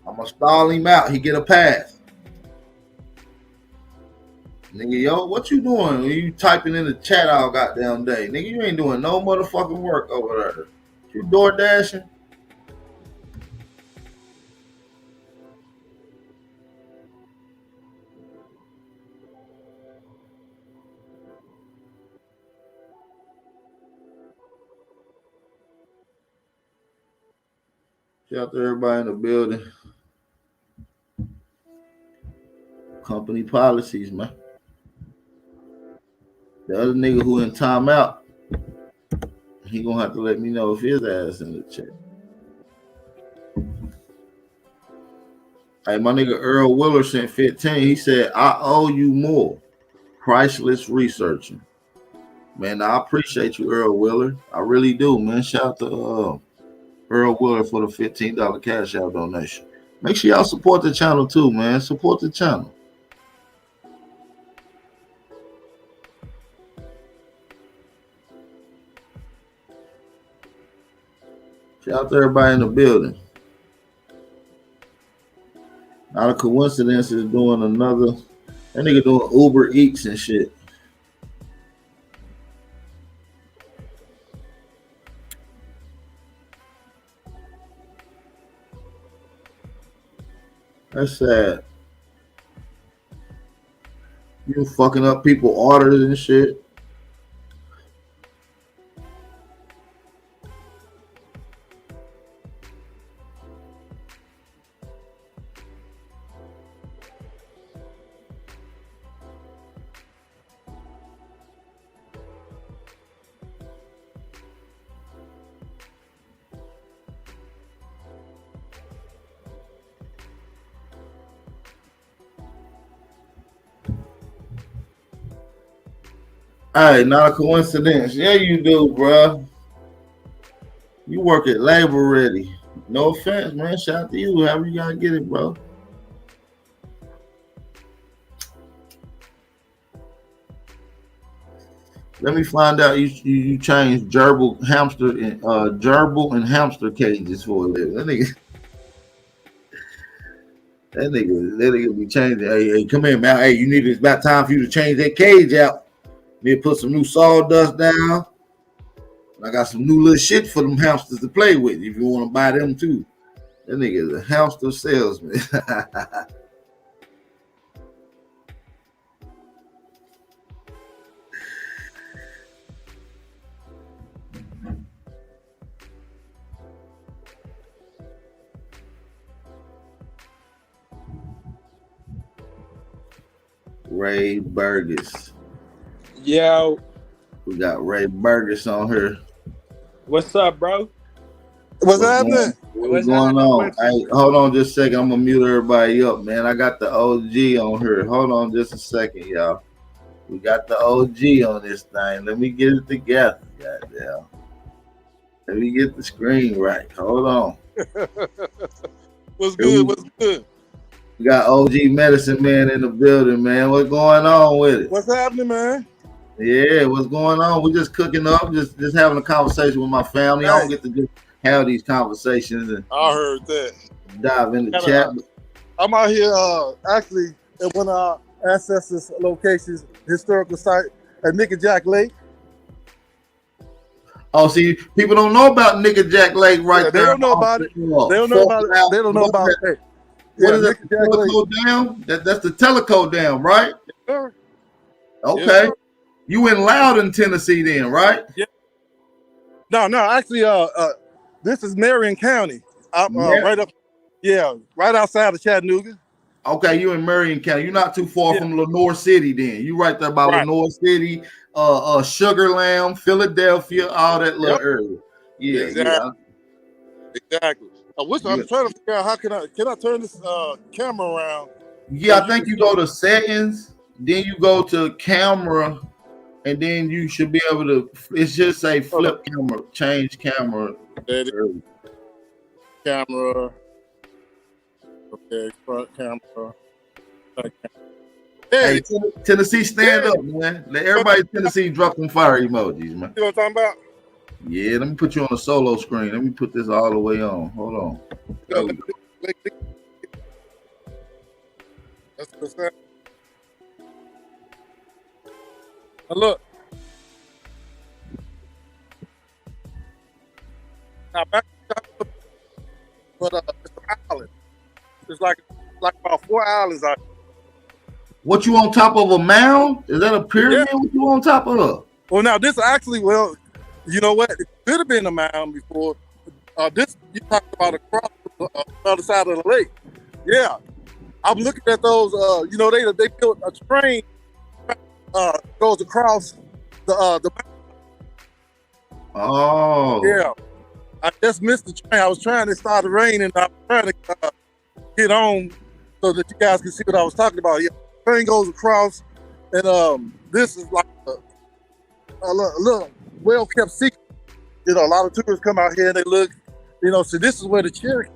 S1: I'm gonna stall him out. He get a pass. Nigga, yo, what you doing? You typing in the chat all goddamn day. Nigga, you ain't doing no motherfucking work over there. You door dashing? Shout out to everybody in the building. Company policies, man. The other nigga who in timeout, he gonna have to let me know if his ass in the chat. Hey, my nigga Earl Willer sent 15. He said, I owe you more. Priceless researching. Man, I appreciate you, Earl Willer. I really do, man. Shout out to Earl Willer for the $15 cash out donation. Make sure y'all support the channel too, man. Support the channel. Shout out to everybody in the building. Not a coincidence is doing another. That nigga doing Uber Eats and shit. That's sad. You fucking up people orders and shit. Hey, not a coincidence. Yeah, you do, bro. You work at Labor Ready. No offense, man. Shout out to you. However you gotta get it, bro. Let me find out you changed gerbil and hamster cages for a living. That nigga be changing. Hey, come here, man. Hey, it's about time for you to change that cage out. Need to put some new sawdust down. I got some new little shit for them hamsters to play with if you want to buy them too. That nigga is a hamster salesman. Ray Burgess.
S8: Yo.
S1: We got Ray Burgess on here.
S8: What's up, bro?
S9: What's happening?
S1: What's going on? Hey, hold on just a second. I'm gonna mute everybody up, man. I got the OG on here. Hold on just a second, y'all. We got the OG on this thing. Let me get it together. Goddamn. Let me get the screen right. Hold on.
S9: What's good? What's good?
S1: We got OG Medicine Man in the building, man. What's going on with it?
S9: What's happening, man?
S1: Yeah, what's going on? We just cooking up, just having a conversation with my family. I don't get to just have these conversations and
S9: I heard that.
S1: Dive in the chat.
S9: I'm out here actually at one of our ancestors' locations, historical site at Nickajack Lake.
S1: Oh, see, people don't know about Nickajack Lake there.
S9: They don't know about it. They don't know about it. They don't know about it.
S1: What is that? Tellico Dam? That's the Tellico Dam, right?
S9: Sure.
S1: Okay.
S9: Yes,
S1: you in Loudon, Tennessee, then, right?
S9: Yeah. No. Actually, this is Marion County. Right up, right outside of Chattanooga.
S1: Okay, you in Marion County. You're not too far from Lenore City, then. You right there by Lenore City, Sugar Lamb, Philadelphia, all that little area. Yeah,
S9: exactly. I'm trying to figure out how can I turn this camera around?
S1: Yeah, I think you go to settings, then you go to camera, and then you should be able to. It should say flip camera, change camera.
S9: Camera. Okay, front camera.
S1: Hey, Tennessee, stand up, man. Let everybody in Tennessee drop them fire emojis, man.
S9: You know what I'm talking about?
S1: Yeah, let me put you on a solo screen. Let me put this all the way on. Hold on.
S9: That's what's that. Now look. Now back but it's an island. It's like about 4 islands out here.
S1: What you on top of a mound? Is that a pyramid? Yeah. What you on top of?
S9: Well, now this actually, you know what? It could have been a mound before. This you talked about across the other side of the lake. Yeah, I'm looking at those. You know, they built a train goes across the mountain.
S1: Oh.
S9: Yeah, I just missed the train. I was trying to start the rain, and I was trying to get on so that you guys can see what I was talking about. Yeah, the train goes across, and this is like a little well-kept secret. You know, a lot of tourists come out here and they look, you know, so this is where the Cherokee,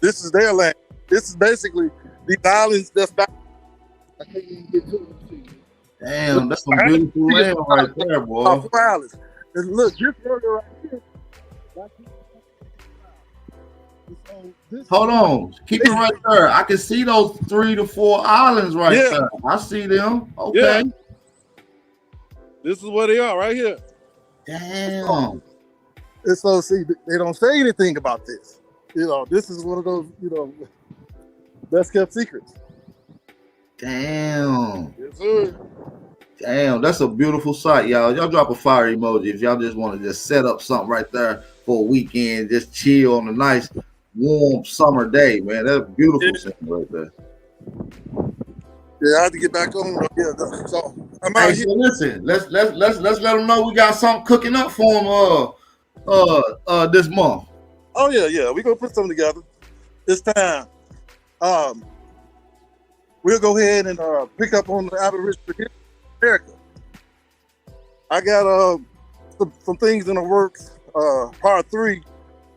S9: this is their land. This is basically the islands that's back. I can't even get to it.
S1: Damn, that's some beautiful land right there, boy.
S9: Islands. And look, this area right here.
S1: Hold on. Keep it right there. I can see those 3 to 4 islands right there. I see them. Okay.
S9: Yeah. This is where they are right here.
S1: Damn.
S9: And so, see, they don't say anything about this. You know, this is one of those, you know, best kept secrets.
S1: Damn.
S9: Yes, sir.
S1: Damn, that's a beautiful sight, y'all. Y'all drop a fire emoji if y'all just want to just set up something right there for a weekend, just chill on a nice, warm summer day, man. That's a beautiful thing right there.
S9: Yeah, I had to get back on. Yeah, so I'm out here.
S1: So listen, let's let them know we got something cooking up for them this month.
S9: Oh yeah, we're gonna put something together. This time. We'll go ahead and pick up on the Aboriginal history of America. I got some things in the works. Part 3.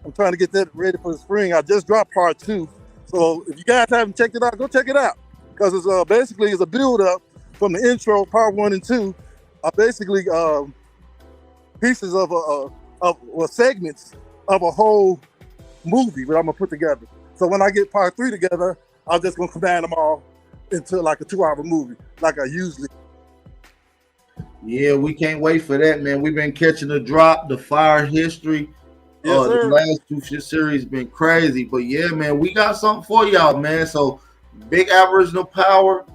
S9: I'm trying to get that ready for the spring. I just dropped part 2. So if you guys haven't checked it out, go check it out. Because it's basically a build-up from the intro, part 1 and 2, are basically pieces of segments of a whole movie that I'm gonna put together. So when I get part 3 together, I'm just gonna combine them all into like a 2-hour movie, like I usually.
S1: Yeah, we can't wait for that, man. We've been catching the drop, the fire history.
S9: Yes,
S1: the last 2 series been crazy, but yeah, man, we got something for y'all, man. So. Big Aboriginal Power,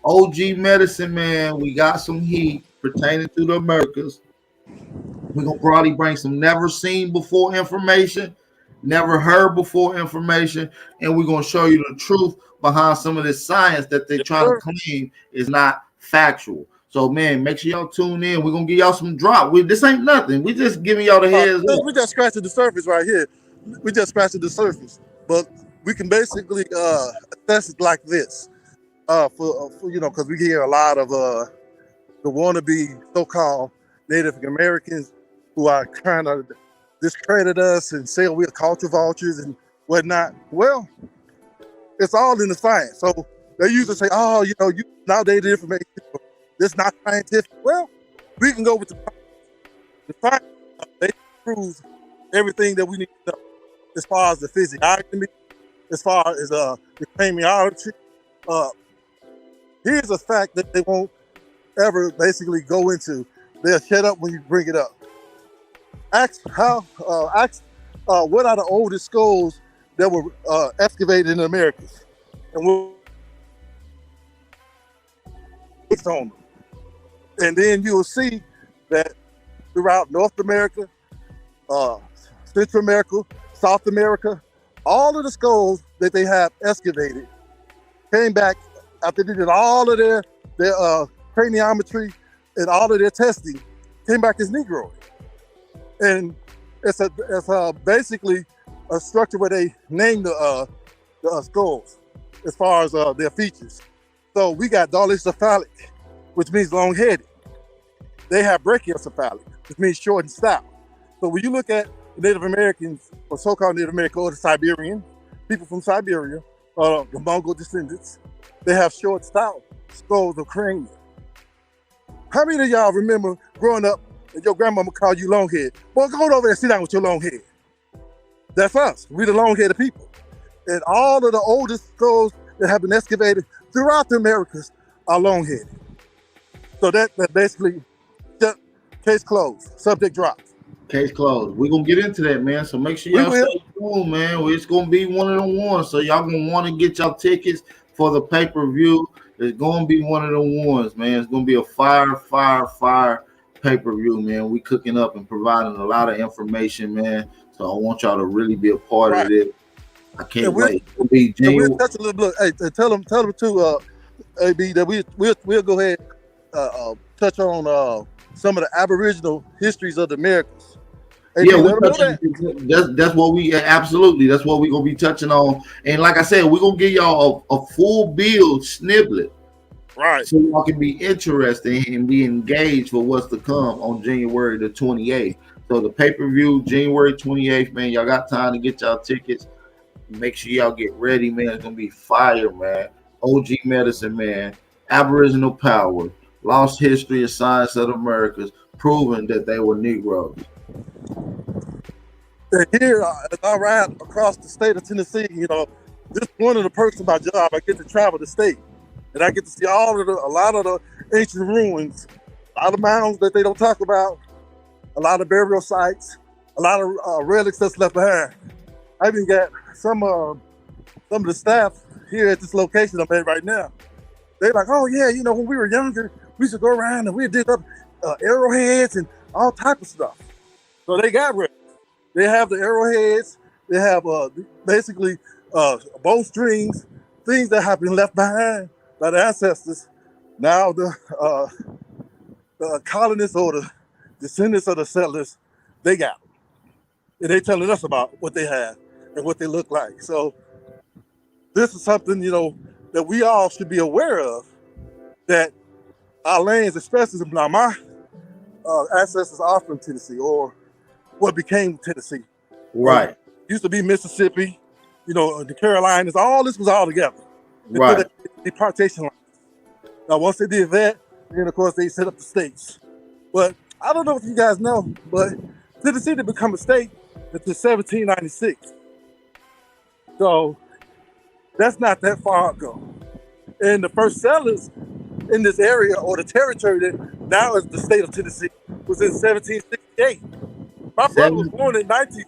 S1: OG Medicine Man. We got some heat pertaining to the Americas. We're gonna probably bring some never seen before information, never heard before information, and we're gonna show you the truth behind some of this science that they're trying to claim is not factual. So, man, make sure y'all tune in. We're gonna give y'all some drop. This ain't nothing. We just giving y'all the heads up.
S9: We just scratching the surface right here. we just scratching the surface, but we can basically assess it like this. For because we hear a lot of the wannabe so-called Native Americans who are trying to discredit us and say we're culture vultures and whatnot. Well, it's all in the science. So they usually say, "Oh, you nowadays the information it's not scientific." Well, we can go with the science. They prove everything that we need to know as far as the physiognomy, as far as the craniology. Here's a fact that they won't ever basically go into. They'll shut up when you bring it up. Ask what are the oldest skulls that were excavated in the Americas, and we'll on them. And then you'll see that throughout North America, Central America, South America, all of the skulls that they have excavated came back after they did all of their craniometry and all of their testing, came back as Negroid. And it's basically a structure where they named the skulls as far as their features. So we got dolichocephalic, which means long-headed. They have brachiocephalic, which means short and stout. So when you look at the Native Americans, or so-called Native American, or the Siberian, people from Siberia, the Mongol descendants, they have short, stout skulls of cranium. How many of y'all remember growing up and your grandmama called you longhead? Well, go over there and sit down with your long head. That's us. We're the long-headed people. And all of the oldest skulls that have been excavated throughout the Americas are long-headed. So that basically, just case closed, subject dropped.
S1: Case closed. We're gonna get into that, man. So make sure y'all stay tuned, man. It's gonna be one of the ones. So y'all gonna want to get y'all tickets for the pay-per-view. It's gonna be one of the ones, man. It's gonna be a fire pay-per-view, man. We cooking up and providing a lot of information, man. So I want y'all to really be a part of it. I can't wait. It'll be
S9: we'll touch a little bit. Hey, tell them too, AB, that we'll go ahead touch on some of the Aboriginal histories of the Americas. AB,
S1: yeah, that's what we absolutely. That's what we're gonna be touching on. And like I said, we're gonna give y'all a full build sniblet,
S9: right?
S1: So y'all can be interested and be engaged for what's to come on January the 28th. So the pay-per-view, January 28th, man. Y'all got time to get y'all tickets. Make sure y'all get ready, man. It's gonna be fire, man. OG medicine, man. Aboriginal power, lost history and science of the Americas, proving that they were Negroes.
S9: And here, as I ride across the state of Tennessee, this is one of the perks of my job. I get to travel the state, and I get to see a lot of the ancient ruins, a lot of mounds that they don't talk about, a lot of burial sites, a lot of relics that's left behind. I even got some of the staff here at this location I'm at right now. They're like, "Oh yeah, when we were younger, we used to go around and we'd dig up arrowheads and all type of stuff." So they got rid. They have the arrowheads. They have basically bowstrings, things that have been left behind by the ancestors. Now the colonists or the descendants of the settlers, they got them. And they telling us about what they have and what they look like. So this is something, that we all should be aware of, that our lands, especially now my ancestors are from Tennessee, or what became Tennessee.
S1: Right.
S9: Used to be Mississippi, the Carolinas, all this was all together.
S1: Right.
S9: The partition lines. Now, once they did that, then of course they set up the states. But I don't know if you guys know, but Tennessee didn't become a state until 1796. So that's not that far ago. And the first settlers in this area, or the territory that now is the state of Tennessee, was in 1768. My brother was born in 19.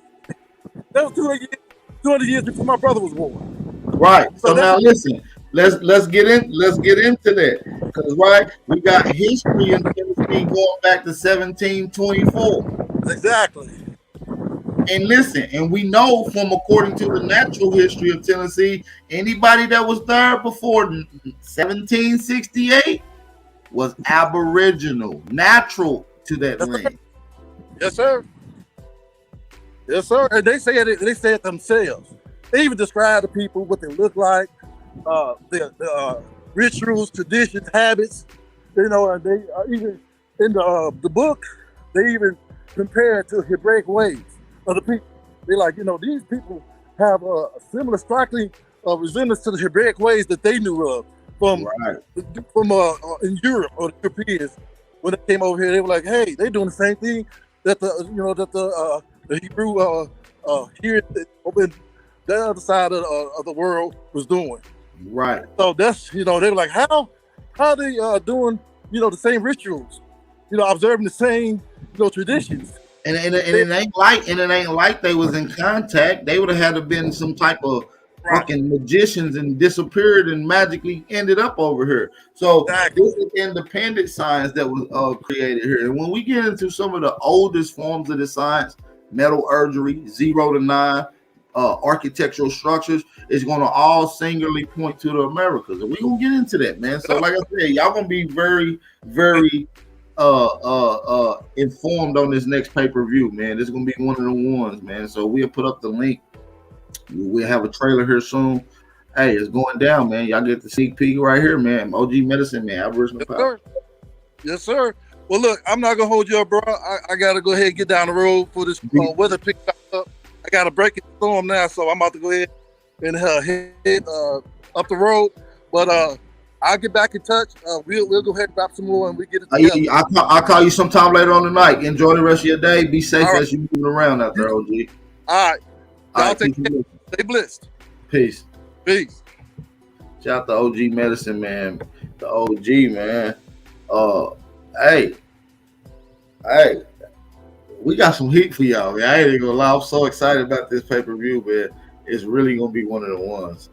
S9: That was 200 years before my brother was born.
S1: Right. So now listen, let's get into that, because we got history in Tennessee going back to 1724.
S9: Exactly.
S1: And listen, and we know from according to the natural history of Tennessee, anybody that was there before 1768 was Aboriginal, natural to that land.
S9: Yes, sir. Yes, sir. And they say it. They say it themselves. They even describe the people what they look like, their rituals, traditions, habits. You know, and they even in the book, they even compare it to Hebraic ways of the people. They like, you know, these people have a similar striking resemblance to the Hebraic ways that they knew of from in Europe, or the Europeans when they came over here. They were like, hey, they're doing the same thing that the Hebrew here over in the other side of the world was doing.
S1: Right.
S9: So that's, you know, they were like, how they doing, you know, the same rituals, you know, observing the same, you know, traditions.
S1: And it ain't like they was in contact. They would have had to been some type of fucking magicians and disappeared and magically ended up over here. So this is independent science that was created here. And when we get into some of the oldest forms of the science, metallurgy, 0 to 9, architectural structures, is going to all singularly point to the Americas, and we're gonna get into that, man. So like I said, y'all gonna be very, very informed on this next pay-per-view, man. This is gonna be one of the ones, man. So we'll put up the link. We'll have a trailer here soon. Hey, it's going down, man. Y'all get the sneak peek right here, man. OG Medicine, man. Aboriginal Power.
S9: Yes, sir. Well, look, I'm not gonna hold you up, bro. I gotta go ahead and get down the road for this weather pick back up. I got a breaking storm now, so I'm about to go ahead and head up the road. But I'll get back in touch. We'll go ahead and grab some more and we get it together.
S1: I'll call you sometime later on tonight. Enjoy the rest of your day. Be safe as you moving around out there, OG.
S9: All right. Y'all take care. Stay blessed.
S1: Peace.
S9: Peace.
S1: Shout out to OG Medicine, man. The OG, man. Hey, we got some heat for y'all, man. I ain't even gonna lie. I'm so excited about this pay-per-view, man. It's really gonna be one of the ones.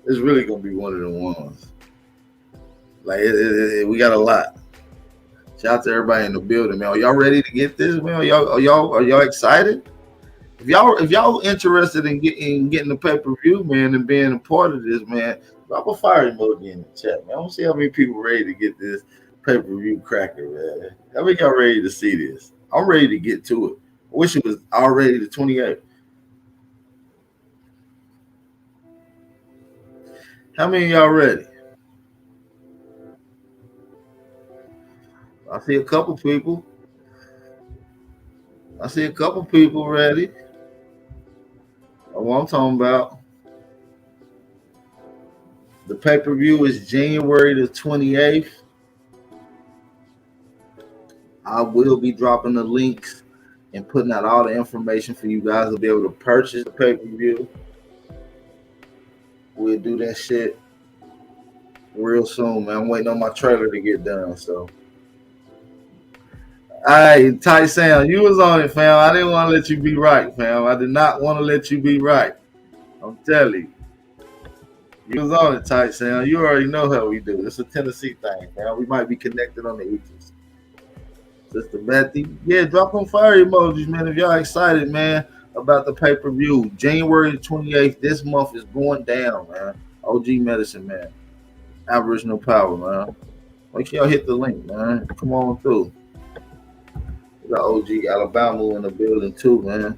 S1: It's really gonna be one of the ones. Like we got a lot. Shout out to everybody in the building, man. Are y'all ready to get this, man? Are y'all excited? If y'all interested in getting the pay-per-view, man, and being a part of this, man, drop a fire emoji in the chat, man. I want to see how many people ready to get this pay-per-view cracker, man. How many y'all ready to see this? I'm ready to get to it. I wish it was already the 28th. How many of y'all ready? I see a couple people. Ready. That's what I'm talking about. The pay-per-view is January the 28th. I will be dropping the links and putting out all the information for you guys to be able to purchase the pay-per-view. We'll do that shit real soon, man. I'm waiting on my trailer to get done, so. Hey, Tight Sam, you was on it, fam. I didn't want to let you be right, fam. I did not want to let you be right. I'm telling you. You was on it, Tight Sam. You already know how we do. It's a Tennessee thing, fam. We might be connected on the Eagles. Sister Betty. Yeah, drop on fire emojis, man. If y'all excited, man, about the pay-per-view. January the 28th, this month is going down, man. OG Medicine, man. Aboriginal Power, man. Make sure y'all hit the link, man. Come on through. We got OG Alabama in the building, too, man.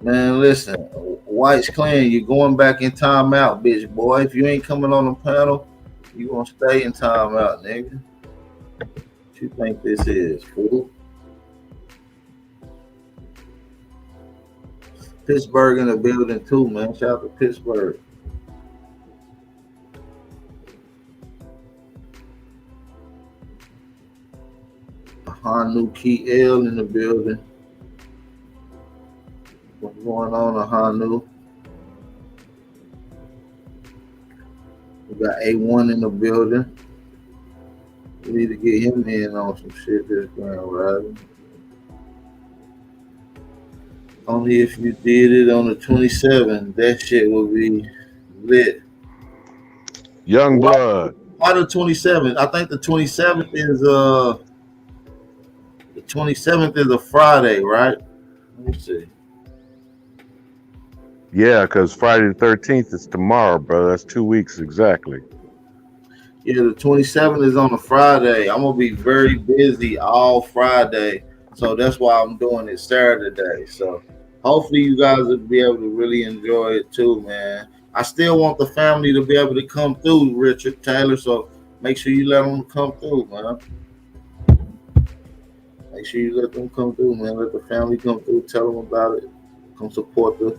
S1: Man, listen. White's Clan, you're going back in timeout, bitch, boy. If you ain't coming on the panel, you gonna stay in timeout, nigga. What you think this is, fool? Pittsburgh in the building too, man. Shout out to Pittsburgh. Hanu Key L in the building. What's going on, Hanu? We got A1 in the building. We need to get him in on some shit this ground, right? Only if you did it on the 27th, that shit will be lit.
S10: Young blood.
S1: Why the 27th? I think the 27th is a Friday, right? Let me see.
S10: Yeah, because Friday the 13th is tomorrow, bro. That's 2 weeks exactly.
S1: Yeah, the 27th is on a Friday. I'm gonna be very busy all Friday. So that's why I'm doing it Saturday. So hopefully you guys will be able to really enjoy it too, man. I still want the family to be able to come through, Richard Taylor. So make sure you let them come through, man. Make sure you let them come through, man. Let the family come through. Tell them about it. Come support the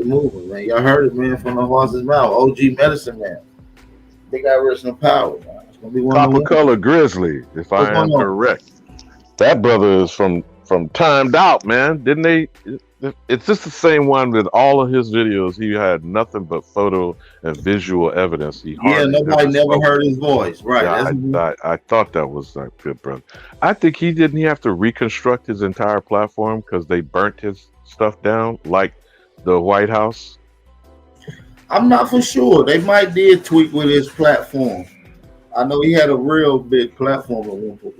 S1: movement, man. Y'all heard it, man, from the horse's mouth. OG Medicine Man. They got original power, man. It's gonna be one
S10: Copper
S1: of the
S10: Color Grizzly, if
S1: What's
S10: I
S1: going
S10: am
S1: on?
S10: correct. That brother is from Timed Out, man. Didn't they? It's just the same one with all of his videos. He had nothing but photo and visual evidence. He
S1: Yeah,
S10: hardly
S1: nobody never
S10: spoke.
S1: heard his voice. Right.
S10: Yeah, I thought that was like good, brother. I think he didn't. He have to reconstruct his entire platform because they burnt his stuff down, like the White House.
S1: I'm not for sure. They might did tweak with his platform. I know he had a real big platform at one point.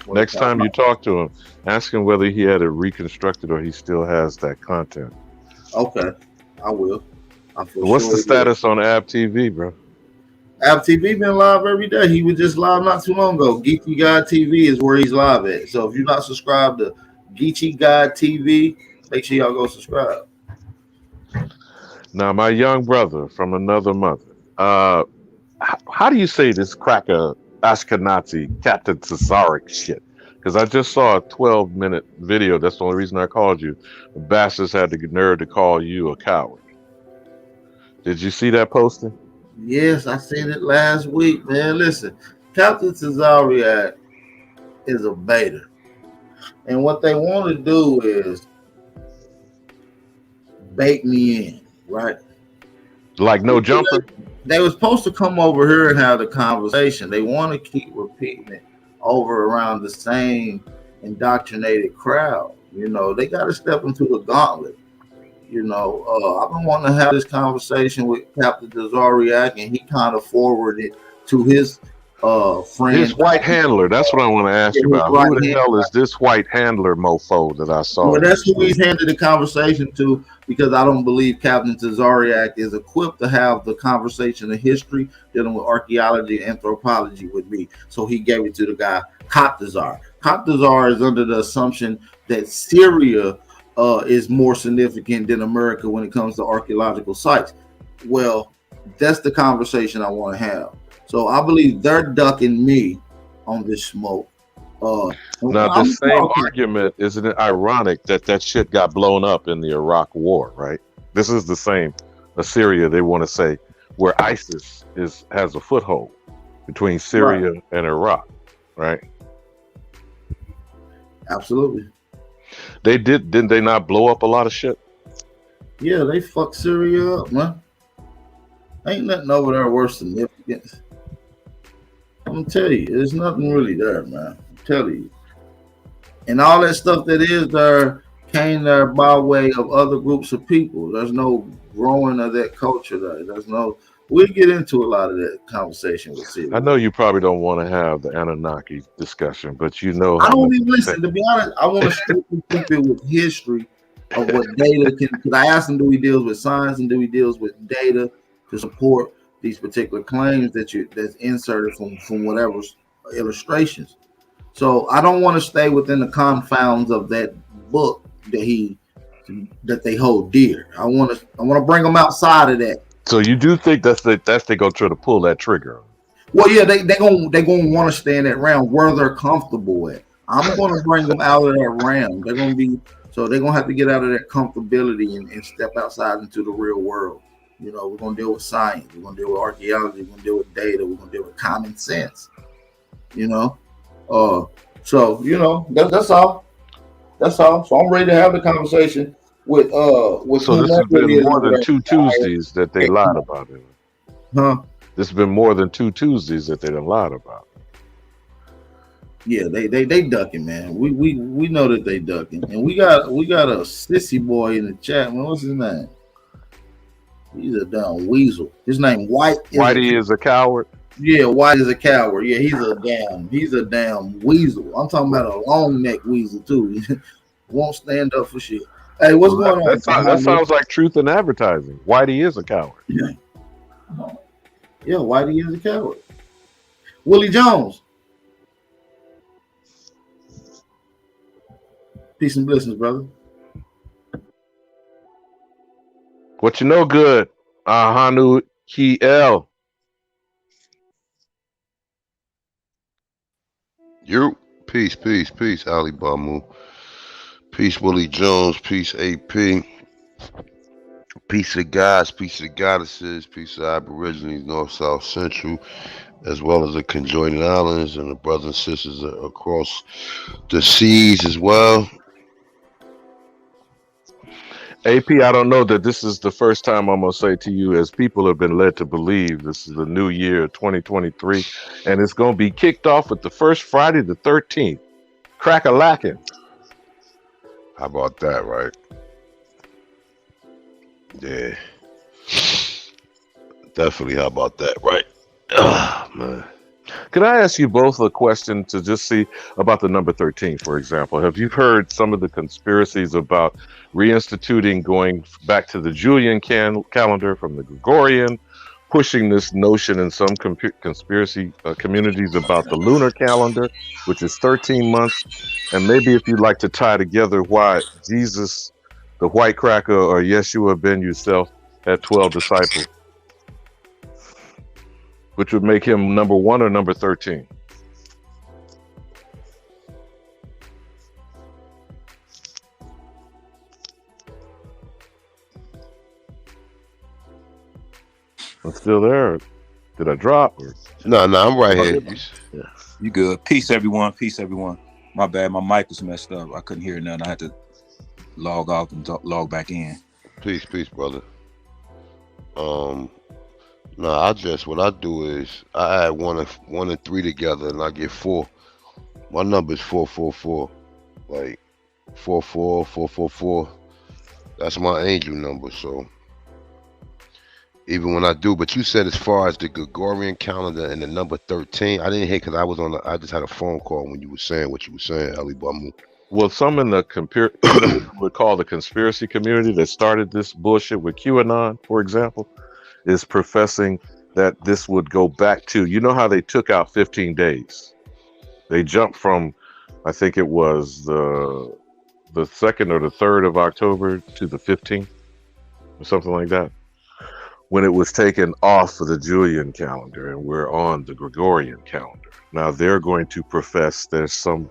S10: Next time you talk to him, ask him whether he had it reconstructed or he still has that content.
S1: Okay, I will.
S10: What's the status on Ab TV, bro?
S1: Ab TV been live every day. He was just live not too long ago. Geeky God TV is where he's live at. So if you're not subscribed to Geeky God TV, make sure y'all go subscribe.
S10: Now, my young brother from another mother. How do you say this cracker Ashkenazi Captain Cesaric shit? Because I just saw a 12-minute video. That's the only reason I called you. The bastards had the nerve to call you a coward. Did you see that posting?
S1: Yes, I seen it last week, man. Listen, Captain Cesaric is a beta. And what they want to do is bait me in, right?
S10: Like no jumper?
S1: They were supposed to come over here and have the conversation. They want to keep repeating it over around the same indoctrinated crowd. You know, they got to step into the gauntlet. You know, I've been wanting to have this conversation with Captain Cesaric, and he kind of forwarded to his friend.
S10: His white handler. That's what I want to ask you about. Who the hell is this white handler mofo that I saw?
S1: Well, that's who he's handed the conversation to, because I don't believe Captain Cesaric is equipped to have the conversation of history dealing with archaeology and anthropology with me. So he gave it to the guy, Coptazar. Coptazar is under the assumption that Syria is more significant than America when it comes to archaeological sites. Well, that's the conversation I want to have. So I believe they're ducking me on this smoke.
S10: Now, the same argument, isn't it ironic that shit got blown up in the Iraq war, right? This is the same Assyria, they want to say, where ISIS has a foothold between Syria and Iraq, right?
S1: Absolutely.
S10: Didn't they not blow up a lot of shit?
S1: Yeah, they fucked Syria up, man. Ain't nothing over there worse than significance. I'm gonna tell you, there's nothing really there, man. I'm telling you. And all that stuff that is there came there by way of other groups of people. There's no growing of that culture there. We'll get into a lot of that conversation with Syria.
S10: I know you probably don't want to have the Anunnaki discussion, but you know.
S1: I don't even listen. To be honest, I want to strictly keep it with history of what data can. Because I asked him, do he deals with science and do he deals with data to support these particular claims that's inserted from whatever illustrations. So I don't want to stay within the confounds of that book that they hold dear. I want to bring them outside of that.
S10: So you do think that's they gonna try to pull that trigger?
S1: Well, yeah, they gonna want to stay in that realm where they're comfortable at. I'm gonna bring them out of that realm. They're gonna have to get out of that comfortability and step outside into the real world. You know, we're gonna deal with science, we're gonna deal with archaeology, we're gonna deal with data, we're gonna deal with common sense. You know, so you know that's all. That's all. So I'm ready to have the conversation with. So
S10: this has been more than 2 Tuesdays that they lied about it.
S1: Huh?
S10: This has been more than 2 Tuesdays that they done lied about.
S1: Yeah, they ducking, man. We know that they ducking, and we got a sissy boy in the chat, man. What's his name? He's a damn weasel. His name
S10: Whitey is a coward.
S1: Yeah, White is a coward. Yeah, he's a damn weasel. I'm talking about a long neck weasel too. Won't stand up for shit. Hey, what's going on?
S10: That sounds like truth in advertising. Whitey is a coward.
S1: Yeah, Whitey is a coward. Willie Jones. Peace and blessings, brother.
S10: What you know good? Ahanu Kiel.
S11: You. Peace, peace, peace, Ali Bamu. Peace, Willie Jones. Peace, AP. Peace to the gods, peace to the goddesses, peace to the Aborigines, North, South, Central, as well as the conjoining islands and the brothers and sisters across the seas as well.
S10: AP, I don't know that this is the first time I'm going to say to you, as people have been led to believe, this is the new year, 2023, and it's going to be kicked off with the first Friday the 13th. Crack-a-lackin'.
S11: How about that, right? Yeah. Definitely, how about that, right? Ah, man.
S10: Can I ask you both a question to just see about the number 13, for example? Have you heard some of the conspiracies about reinstituting, going back to the Julian calendar from the Gregorian, pushing this notion in some conspiracy communities about the lunar calendar, which is 13 months? And maybe if you'd like to tie together why Jesus, the white cracker, or Yeshua ben Yusuf had 12 disciples, which would make him number 1 or number 13? I'm still there. Did I drop?
S11: No, I'm right here.
S12: Yeah. You good. Peace, everyone. Peace, everyone. My bad. My mic was messed up. I couldn't hear nothing. I had to log off and log back in.
S11: Peace, brother. No, what I do is I add one and 3 together and I get 4. My number is 444. Like 44444. That's my angel number. So even when I do, but you said as far as the Gregorian calendar and the number 13, I didn't hear because I just had a phone call when you were saying what you were saying, Ali Bamu.
S10: Well, some in the would call the conspiracy community that started this bullshit with QAnon, for example, is professing that this would go back to, you know how they took out 15 days? They jumped from, I think it was the 2nd or the 3rd of October to the 15th or something like that, when it was taken off of the Julian calendar and we're on the Gregorian calendar. Now they're going to profess there's some,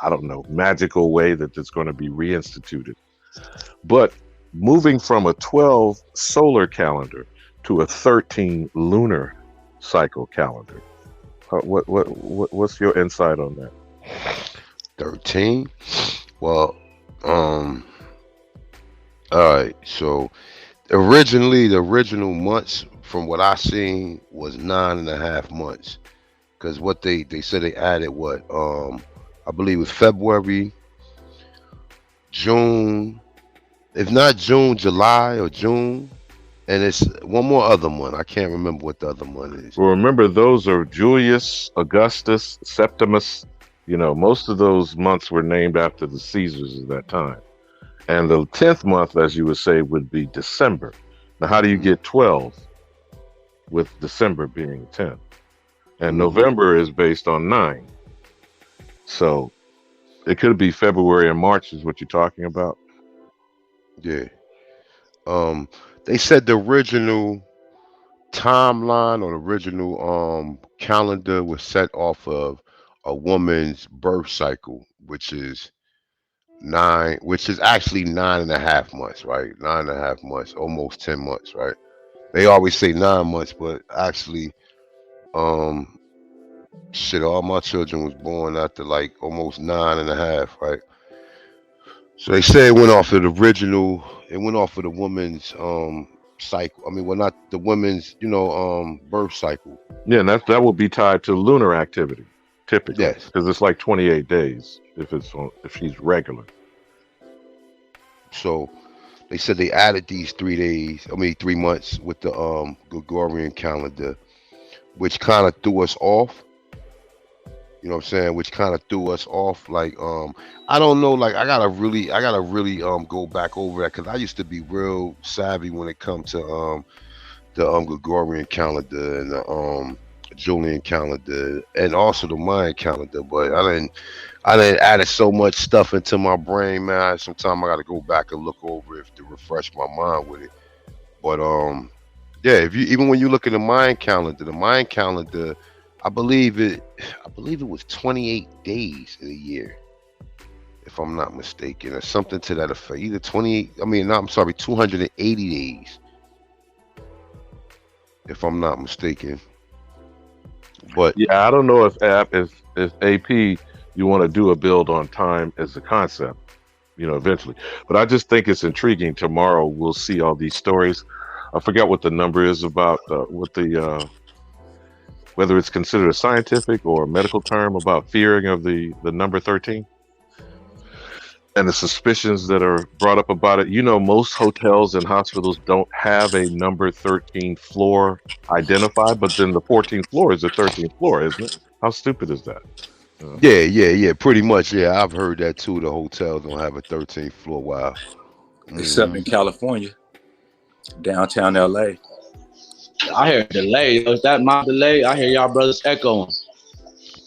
S10: I don't know, magical way that it's going to be reinstituted. But moving from a 12 solar calendar to a 13 lunar cycle calendar, what's your insight on that?
S11: 13? Well, all right. So originally, the original months, from what I seen, was 9.5 months. Because what they said they added what? I believe it was February, June, if not June, July or June. And it's one more other month. I can't remember what the other month is.
S10: Well, remember, those are Julius, Augustus, Septimus. You know, most of those months were named after the Caesars at that time. And the 10th month, as you would say, would be December. Now, how do you get 12 with December being 10? And November is based on 9. So it could be February and March is what you're talking about.
S11: Yeah. They said the original timeline or the original calendar was set off of a woman's birth cycle, which is actually 9.5 months, right? 9.5 months, almost 10 months, right? They always say 9 months, but actually, all my children was born after like almost 9.5, right? So they say it went off of the original. It went off of the woman's cycle. I mean, well, not the women's, birth cycle.
S10: Yeah, and that will be tied to lunar activity, typically.
S11: Yes,
S10: because it's like 28 days if she's regular.
S11: So they said they added these 3 months with the Gregorian calendar, which kind of threw us off. You know what I'm saying? Which kind of threw us off. Like, I don't know. Like, I gotta really go back over that because I used to be real savvy when it comes to the Gregorian calendar and Julian calendar and also the Mayan calendar, but I didn't added so much stuff into my brain, man. Sometimes I got to go back and look over it to refresh my mind with it. But yeah, if you even when you look at the Mayan calendar, I believe it was 28 days in a year, if I'm not mistaken, or something to that effect. Either 28, I mean, no, I'm sorry, 280 days, if I'm not mistaken. But
S10: yeah, I don't know if AP you want to do a build on time as a concept, eventually. But I just think it's intriguing. Tomorrow we'll see all these stories. I forget what the number is about whether it's considered a scientific or a medical term about fearing of the number 13 and the suspicions that are brought up about it. Most hotels and hospitals don't have a number 13 floor identified, but then the 14th floor is the 13th floor, isn't it? How stupid is that?
S11: Yeah, pretty much. Yeah, I've heard that too. The hotels don't have a 13th floor. Wow.
S12: Except in California, downtown LA.
S7: I hear a delay. Is that my delay? I hear y'all brothers echoing.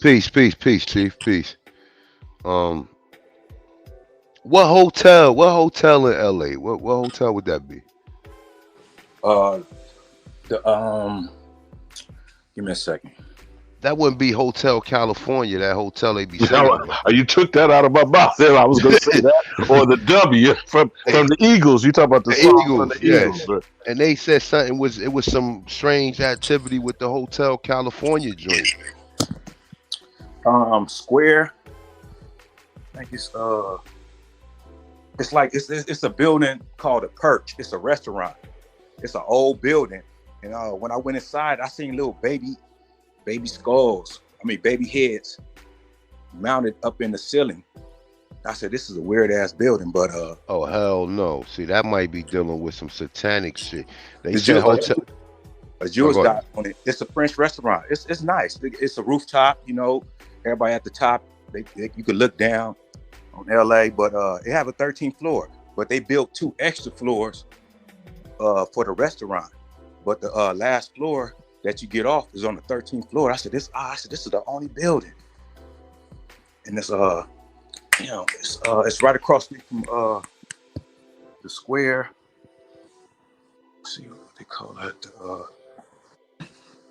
S11: Peace, Chief. Peace. What hotel in LA? What hotel would that be?
S12: Give me a second.
S11: That wouldn't be Hotel California. That hotel they be saying.
S10: You took that out of my mouth. There, I was going to say that, or the W from the Eagles. You talk about the Eagles,
S11: yes. Eagles, and they said something it was some strange activity with the Hotel California joint.
S12: Square. I think it's like it's a building called a Perch. It's a restaurant. It's an old building, and when I went inside, I seen little baby skulls. Baby heads mounted up in the ceiling. I said, this is a weird ass building, but
S11: oh hell no! See, that might be dealing with some satanic shit. They said hotel.
S12: A Jewish guy on it. It's a French restaurant. It's nice. It's a rooftop. Everybody at the top. You could look down on LA, but it have a 13th floor. But they built 2 extra floors for the restaurant. But the last floor that you get off is on the 13th floor. I said, this is the only building. And it's it's right across from the square. Let's see what they call it.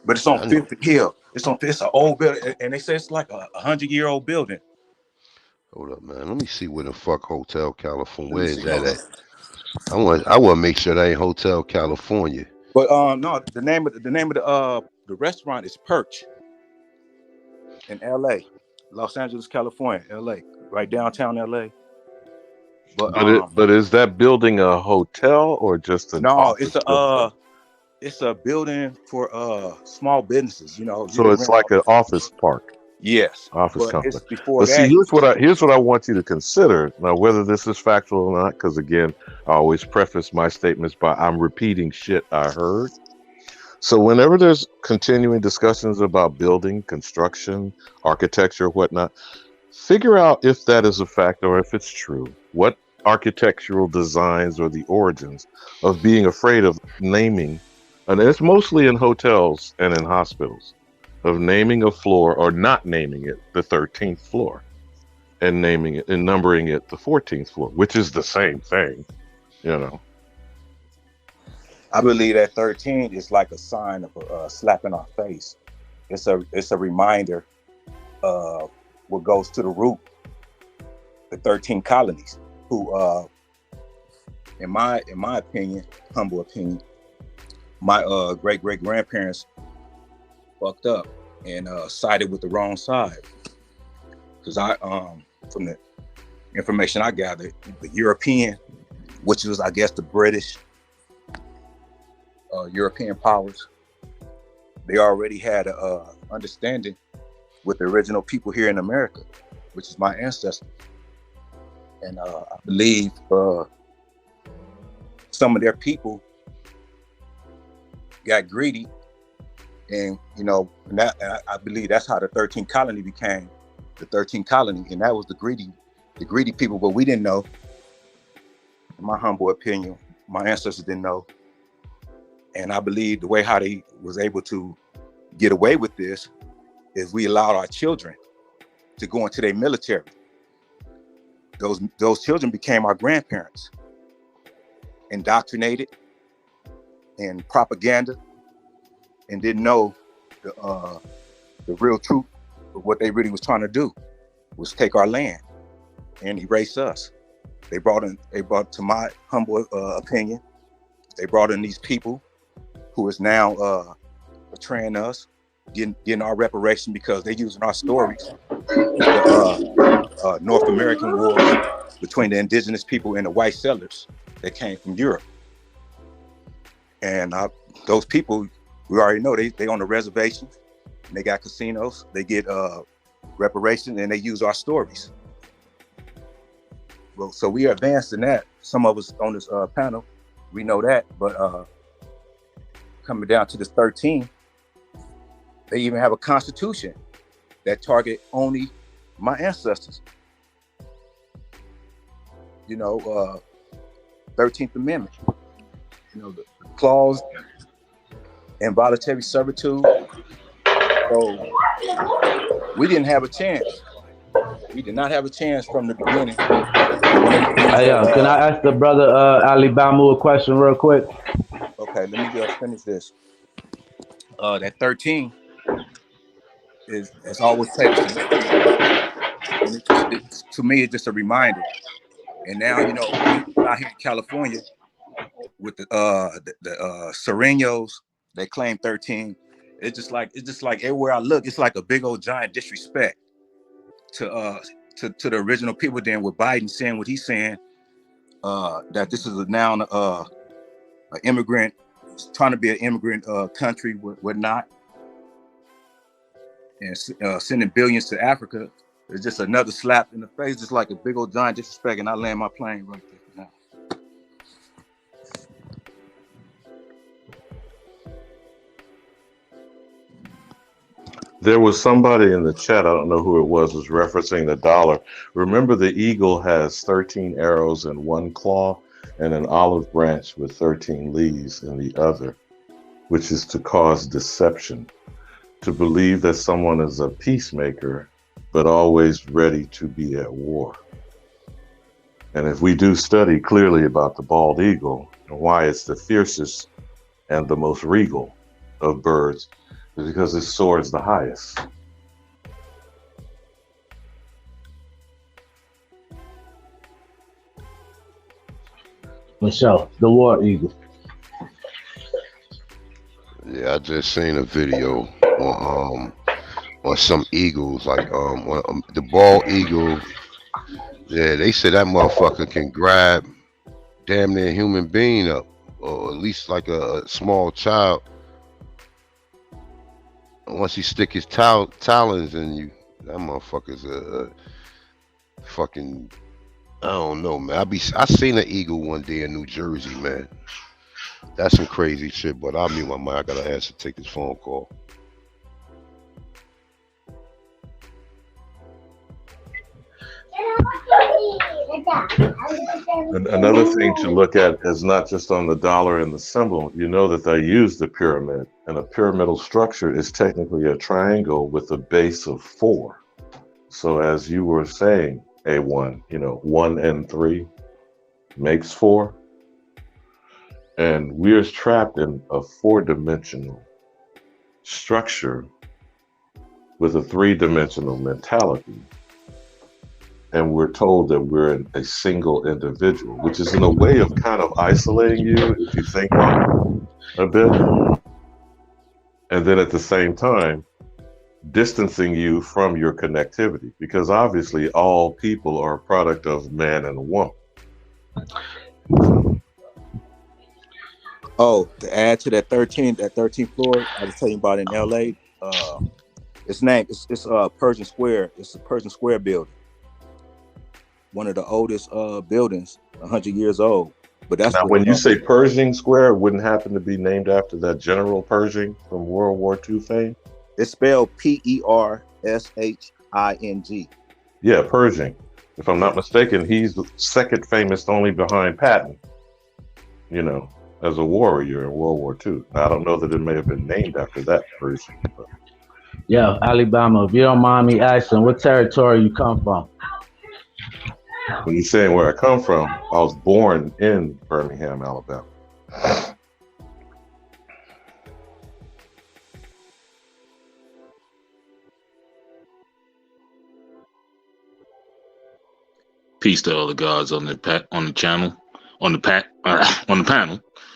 S12: But it's on Fifth Hill. It's an old building, and they say it's like a 100-year-old building.
S11: Hold up, man. Let me see where the fuck Hotel California. Where is that at? I want to make sure that ain't Hotel California.
S12: But no, the name of the restaurant is Perch in LA, Los Angeles, California, LA, right downtown LA.
S10: But is that building a hotel or just an office?
S12: No, it's a building for small businesses,
S10: So it's like an office park.
S12: Yes,
S10: office complex.
S12: But
S10: see, here's what I want you to consider now, whether this is factual or not, because again, I always preface my statements by I'm repeating shit I heard. So whenever there's continuing discussions about building, construction, architecture, whatnot, figure out if that is a fact or if it's true. What architectural designs or the origins of being afraid of naming, and it's mostly in hotels and in hospitals, of naming a floor or not naming it the 13th floor and naming it and numbering it the 14th floor, which is the same thing,
S12: I believe that 13 is like a sign of a slap in our face. It's a reminder of what goes to the root, the 13 colonies, who, in my opinion, humble opinion, my great grandparents fucked up and sided with the wrong side. Because from the information I gathered, the European, which was I guess the British, European powers, they already had a understanding with the original people here in America, which is my ancestors. And I believe some of their people got greedy, and I believe that's how the 13th colony became the 13th colony, and that was the greedy people. But we didn't know. In my humble opinion, my ancestors didn't know, and I believe the way how they was able to get away with this is we allowed our children to go into their military. Those children became our grandparents, indoctrinated in propaganda, and didn't know the real truth of what they really was trying to do was take our land and erase us. They brought, to my humble opinion, they brought in these people who is now betraying us, getting our reparation because they're using our stories. North American wars between the indigenous people and the white settlers that came from Europe. And those people, we already know they on the reservation, they got casinos, they get reparation, and they use our stories. Well, so we are advanced in that. Some of us on this panel, we know that, but coming down to this 13, they even have a constitution that target only my ancestors. You know, 13th Amendment, you know, the clause, involuntary servitude. So we didn't have a chance. We did not have a chance from the beginning.
S7: Can I ask the brother Ali Bamu a question real quick?
S12: Okay, let me just finish this. That 13 is always taken. To me, it's just a reminder. And now, you know, out here in California with the Serenos, they claim 13. It's just like everywhere I look, it's like a big old giant disrespect to the original people. Then with Biden saying what he's saying, that this is now an immigrant, trying to be an immigrant country, whatnot, and sending billions to Africa. It's just another slap in the face, just like a big old giant disrespect. And I land my plane right there now.
S10: There was somebody in the chat, I don't know who it was referencing the dollar. Remember, the eagle has 13 arrows in one claw and an olive branch with 13 leaves in the other, which is to cause deception, to believe that someone is a peacemaker, but always ready to be at war. And if we do study clearly about the bald eagle and why it's the fiercest and the most regal of birds, is because it soars the highest.
S7: Michelle, the war eagle.
S11: Yeah, I just seen a video on some eagles, like the bald eagle. Yeah, they said that motherfucker can grab damn near a human being up, or at least like a small child. Once he stick his talons in you, that motherfucker's a fucking, I don't know, man. I seen an eagle one day in New Jersey, man. That's some crazy shit, but I'll mute my mic. I gotta answer, take this phone call.
S10: Another thing to look at is not just on the dollar and the symbol. You know that they use the pyramid, and a pyramidal structure is technically a triangle with a base of 4. So as you were saying, A1, you know, 1 and 3 makes 4. And we're trapped in a 4-dimensional structure with a 3-dimensional mentality. And we're told that we're a single individual, which is in a way of kind of isolating you, if you think on it a bit. And then at the same time, distancing you from your connectivity, because obviously all people are a product of man and woman.
S12: Oh, to add to that 13th floor I was telling you about in LA, it's Persian Square. It's a Persian Square building. One of the oldest buildings, 100 years old. But that's
S10: now, when you say Pershing Square, it wouldn't happen to be named after that General Pershing from World War II fame?
S12: It's spelled Pershing.
S10: Yeah, Pershing. If I'm not mistaken, he's the second famous only behind Patton. You know, as a warrior in World War II. Now, I don't know that it may have been named after that version. But.
S7: Yeah, Alabama. If you don't mind me asking, what territory you come from?
S10: When you're saying where I come from, I was born in Birmingham, Alabama.
S13: Peace to all the gods on the panel.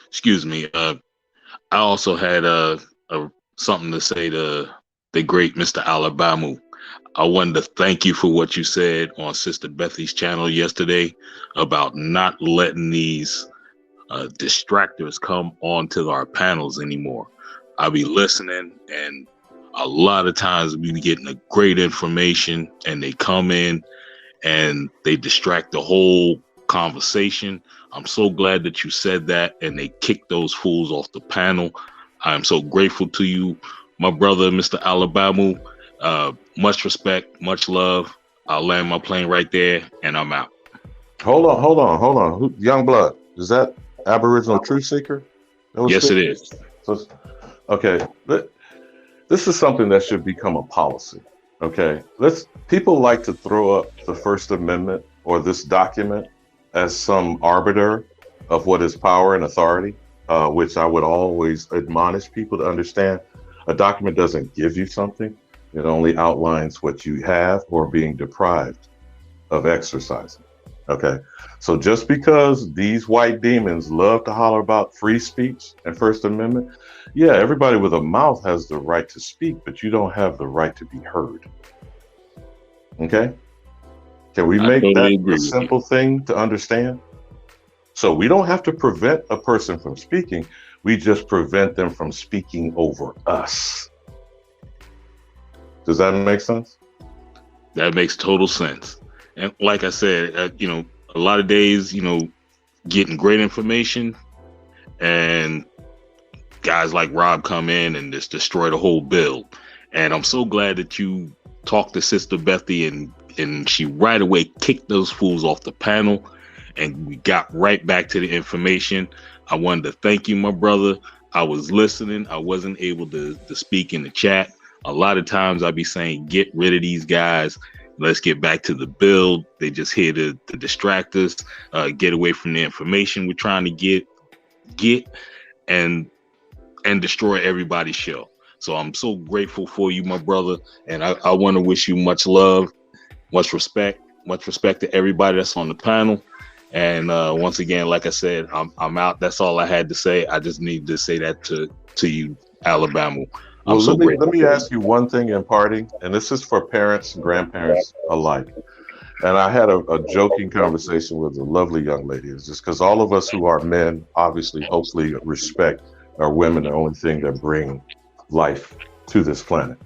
S13: Excuse me. I also had something to say to the great Mr. Alabama. I wanted to thank you for what you said on Sister Bethy's channel yesterday about not letting these distractors come onto our panels anymore. I'll be listening, and a lot of times we be getting a great information, and they come in and they distract the whole conversation. I'm so glad that you said that, and they kicked those fools off the panel. I'm so grateful to you, my brother, Mr. Alabama. Much respect, much love. I'll land my plane right there, and I'm out.
S10: Hold on. Young Blood, is that Aboriginal Truth Seeker?
S13: Yes, it is.
S10: So, okay, this is something that should become a policy. Okay, people like to throw up the First Amendment or this document as some arbiter of what is power and authority, which I would always admonish people to understand. A document doesn't give you something. It only outlines what you have or being deprived of exercising. Okay, so just because these white demons love to holler about free speech and First Amendment, yeah, everybody with a mouth has the right to speak, but you don't have the right to be heard. Okay? Can we make that a simple thing to understand? So we don't have to prevent a person from speaking. We just prevent them from speaking over us. Does that make sense?
S13: That makes total sense. And like I said, a lot of days, getting great information, and guys like Rob come in and just destroy the whole build. And I'm so glad that you talked to Sister Bethy, and she right away kicked those fools off the panel, and we got right back to the information. I wanted to thank you, my brother. I was listening. I wasn't able to speak in the chat. A lot of times I'd be saying, get rid of these guys. Let's get back to the build. They just here to distract us, get away from the information we're trying to get and destroy everybody's show. So I'm so grateful for you, my brother. And I want to wish you much love, much respect to everybody that's on the panel. And once again, like I said, I'm out. That's all I had to say. I just need to say that to you, Alabama.
S10: Well, let me ask you one thing in parting, and this is for parents and grandparents alike. And I had a joking conversation with a lovely young lady. It's just because all of us who are men, obviously, hopefully respect our women, the only thing that bring life to this planet.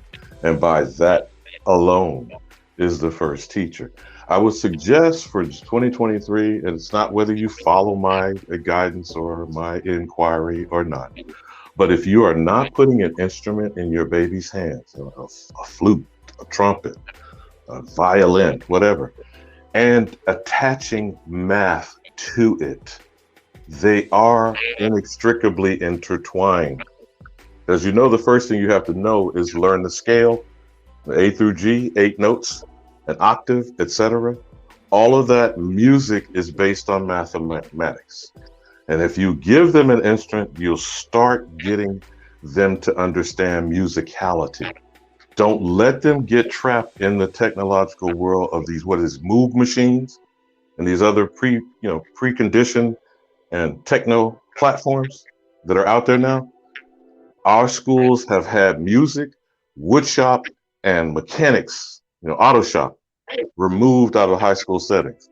S10: And by that alone is the first teacher. I would suggest for 2023, and it's not whether you follow my guidance or my inquiry or not, but if you are not putting an instrument in your baby's hands, a flute, a trumpet, a violin, whatever, and attaching math to it, they are inextricably intertwined. As you know, the first thing you have to know is learn the scale, the A through G, 8 notes, an octave, etc. All of that music is based on mathematics. And if you give them an instrument, you'll start getting them to understand musicality. Don't let them get trapped in the technological world of these, move machines and these other preconditioned and techno platforms that are out there now. Our schools have had music, woodshop, and mechanics, auto shop, removed out of high school settings.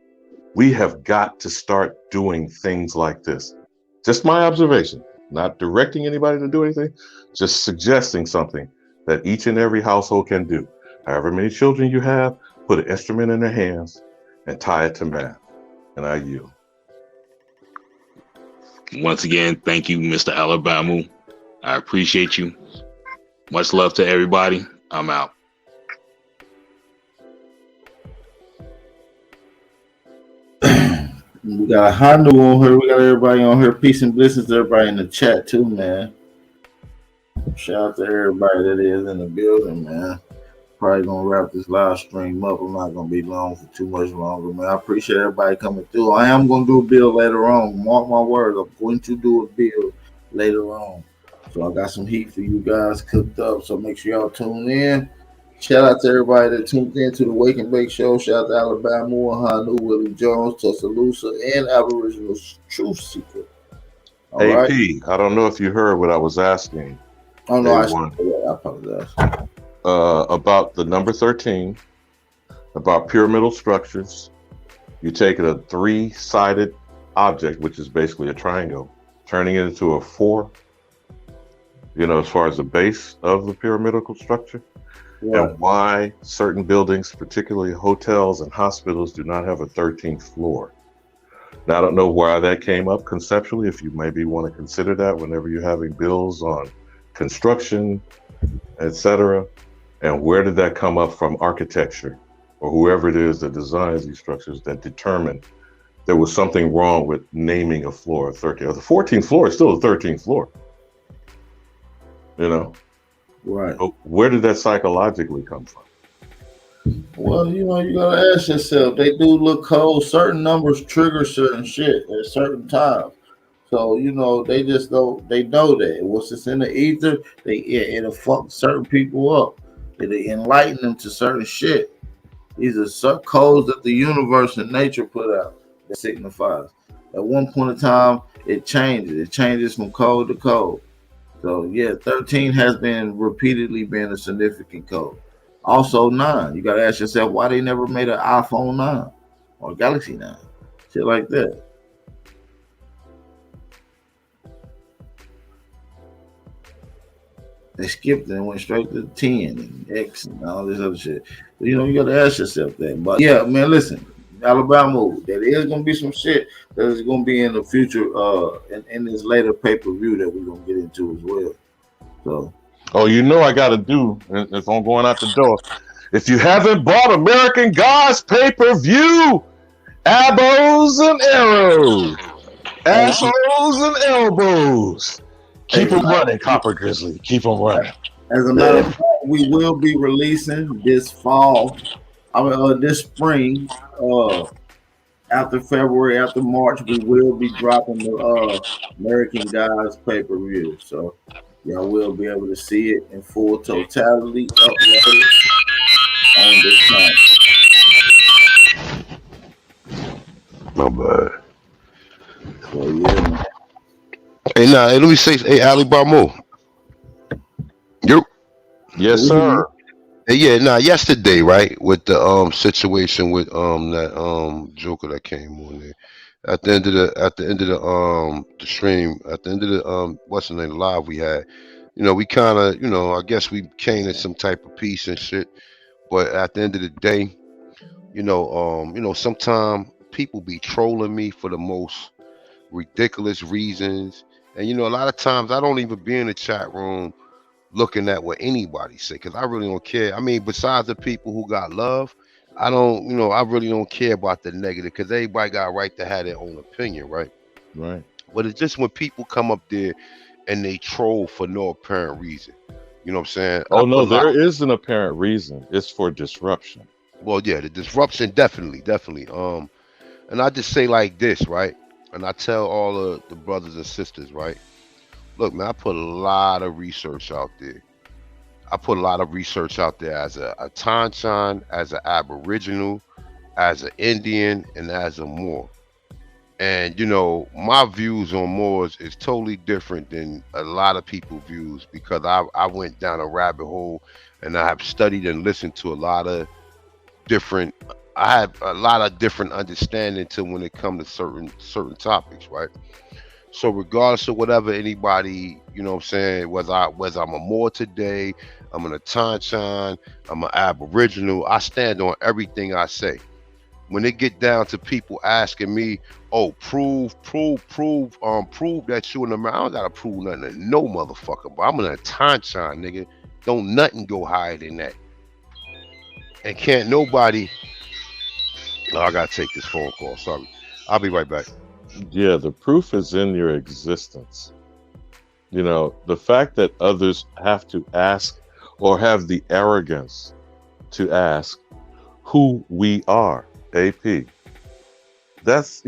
S10: We have got to start doing things like this. Just my observation, not directing anybody to do anything, just suggesting something that each and every household can do. However many children you have, put an instrument in their hands and tie it to math. And I yield.
S13: Once again, thank you, Mr. Alabama. I appreciate you. Much love to everybody. I'm out.
S1: We got a Honda on here. We got everybody on here. Peace and blessings to everybody in the chat too, man. Shout out to everybody that is in the building, man. Probably gonna wrap this live stream up. I'm not gonna be long for too much longer, man. I appreciate everybody coming through. I am gonna do a build later on. Mark my words, I'm going to do a build later on. So I got some heat for you guys cooked up. So make sure y'all tune in. Shout out to everybody that tuned in to the Wake and Bake Show. Shout out to Alabama, Hanu, Willie Jones, Tuscaloosa, and Aboriginal Truth Seeker. All
S10: AP,
S1: right.
S10: I don't know if you heard what I was asking.
S1: Oh no, I apologize.
S10: About the number 13, about pyramidal structures. You take a 3-sided object, which is basically a triangle, turning it into a 4, as far as the base of the pyramidal structure. Right. And why certain buildings, particularly hotels and hospitals, do not have a 13th floor. Now, I don't know why that came up conceptually, if you maybe want to consider that whenever you're having bills on construction, etc. And where did that come up from architecture or whoever it is that designs these structures that determined there was something wrong with naming a floor a 13th? The 14th floor is still the 13th floor.
S1: Right.
S10: But where did that psychologically come from?
S1: Well, you gotta ask yourself. They do look cold. Certain numbers trigger certain shit at certain times. So they just don't. They know that once it's in the ether, it'll fuck certain people up. It'll enlighten them to certain shit. These are certain codes that the universe and nature put out that signifies. At one point in time, it changes. It changes from code to code. So yeah, 13 has repeatedly been a significant code. Also 9. You gotta ask yourself why they never made an iPhone 9 or Galaxy 9. Shit like that. They skipped and went straight to 10 and X and all this other shit. You gotta ask yourself that. But yeah, man, listen, Alabama, there is gonna be some shit that is gonna be in the future in this later pay-per-view that we're gonna get into as well. So
S10: I gotta do if I'm going out the door. If you haven't bought American Gods pay-per-view, abos and arrows, assholes and elbows. Keep them running, Copper Grizzly. Keep them running.
S1: As a matter of fact, we will be releasing this spring, after February, after March, we will be dropping the American Gods pay-per-view. So y'all will be able to see it in full totality uploaded on this time.
S11: My bad.
S1: So yeah, man.
S11: Hey, let me say, Alabama.
S10: Yes, sir.
S11: Hey, yesterday, right, with the situation with that Joker that came on there. At the end of the stream, at the end of the what's the name live we had, we kind of, I guess we came to some type of peace and shit. But at the end of the day, sometimes people be trolling me for the most ridiculous reasons. And a lot of times I don't even be in the chat room looking at what anybody say, because I really don't care. I mean, besides the people who got love, I don't, I really don't care about the negative, because everybody got a right to have their own opinion, right?
S10: Right.
S11: But it's just when people come up there and they troll for no apparent reason. You know what I'm saying?
S10: Oh no, there is an apparent reason. It's for disruption.
S11: Well, yeah, the disruption definitely. And I just say like this, right? And I tell all of the brothers and sisters, right? Look, man, I put a lot of research out there. As a Tanshan, as an Aboriginal, as an Indian, and as a Moor. And, my views on Moors is totally different than a lot of people's views, because I went down a rabbit hole and I have studied and listened to a lot of different understanding to when it comes to certain topics, right? So regardless of whatever anybody, whether I'm a Moor today, I'm an Tanshan, I'm an Aboriginal, I stand on everything I say. When it get down to people asking me, oh, prove that you in America, I don't gotta prove nothing to no motherfucker, but I'm an Tanshan, nigga. Don't nothing go higher than that. And can't nobody, I gotta take this phone call, sorry. I'll be right back.
S10: Yeah, the proof is in your existence. You know, the fact that others have to ask or have the arrogance to ask who we are, AP. That's,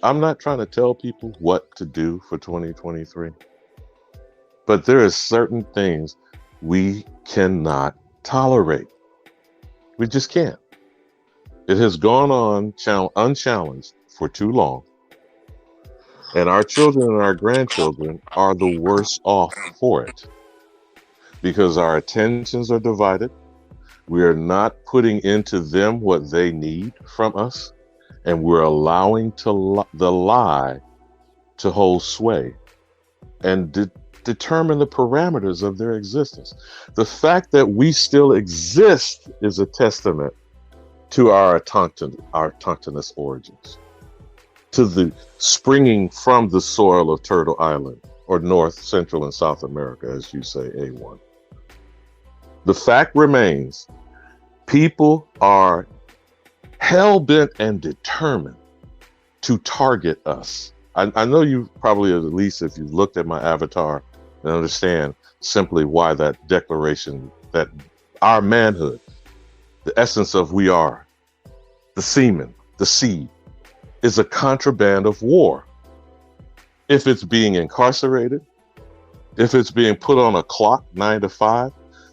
S10: I'm not trying to tell people what to do for 2023, but there are certain things we cannot tolerate. We just can't. It has gone on unchallenged for too long. And our children and our grandchildren are the worse off for it because our attentions are divided. We are not putting into them what they need from us, and we're allowing the lie to hold sway and determine the parameters of their existence. The fact that we still exist is a testament to our autochthonous origins, to the springing from the soil of Turtle Island, or North, Central, and South America, as you say, A1. The fact remains, people are hell-bent and determined to target us. I know you probably, at least if you've looked at my avatar, and understand simply why that declaration, that our manhood, the essence of we are, the semen, the seed, is a contraband of war. If it's being incarcerated, if it's being put on a clock 9 to 5,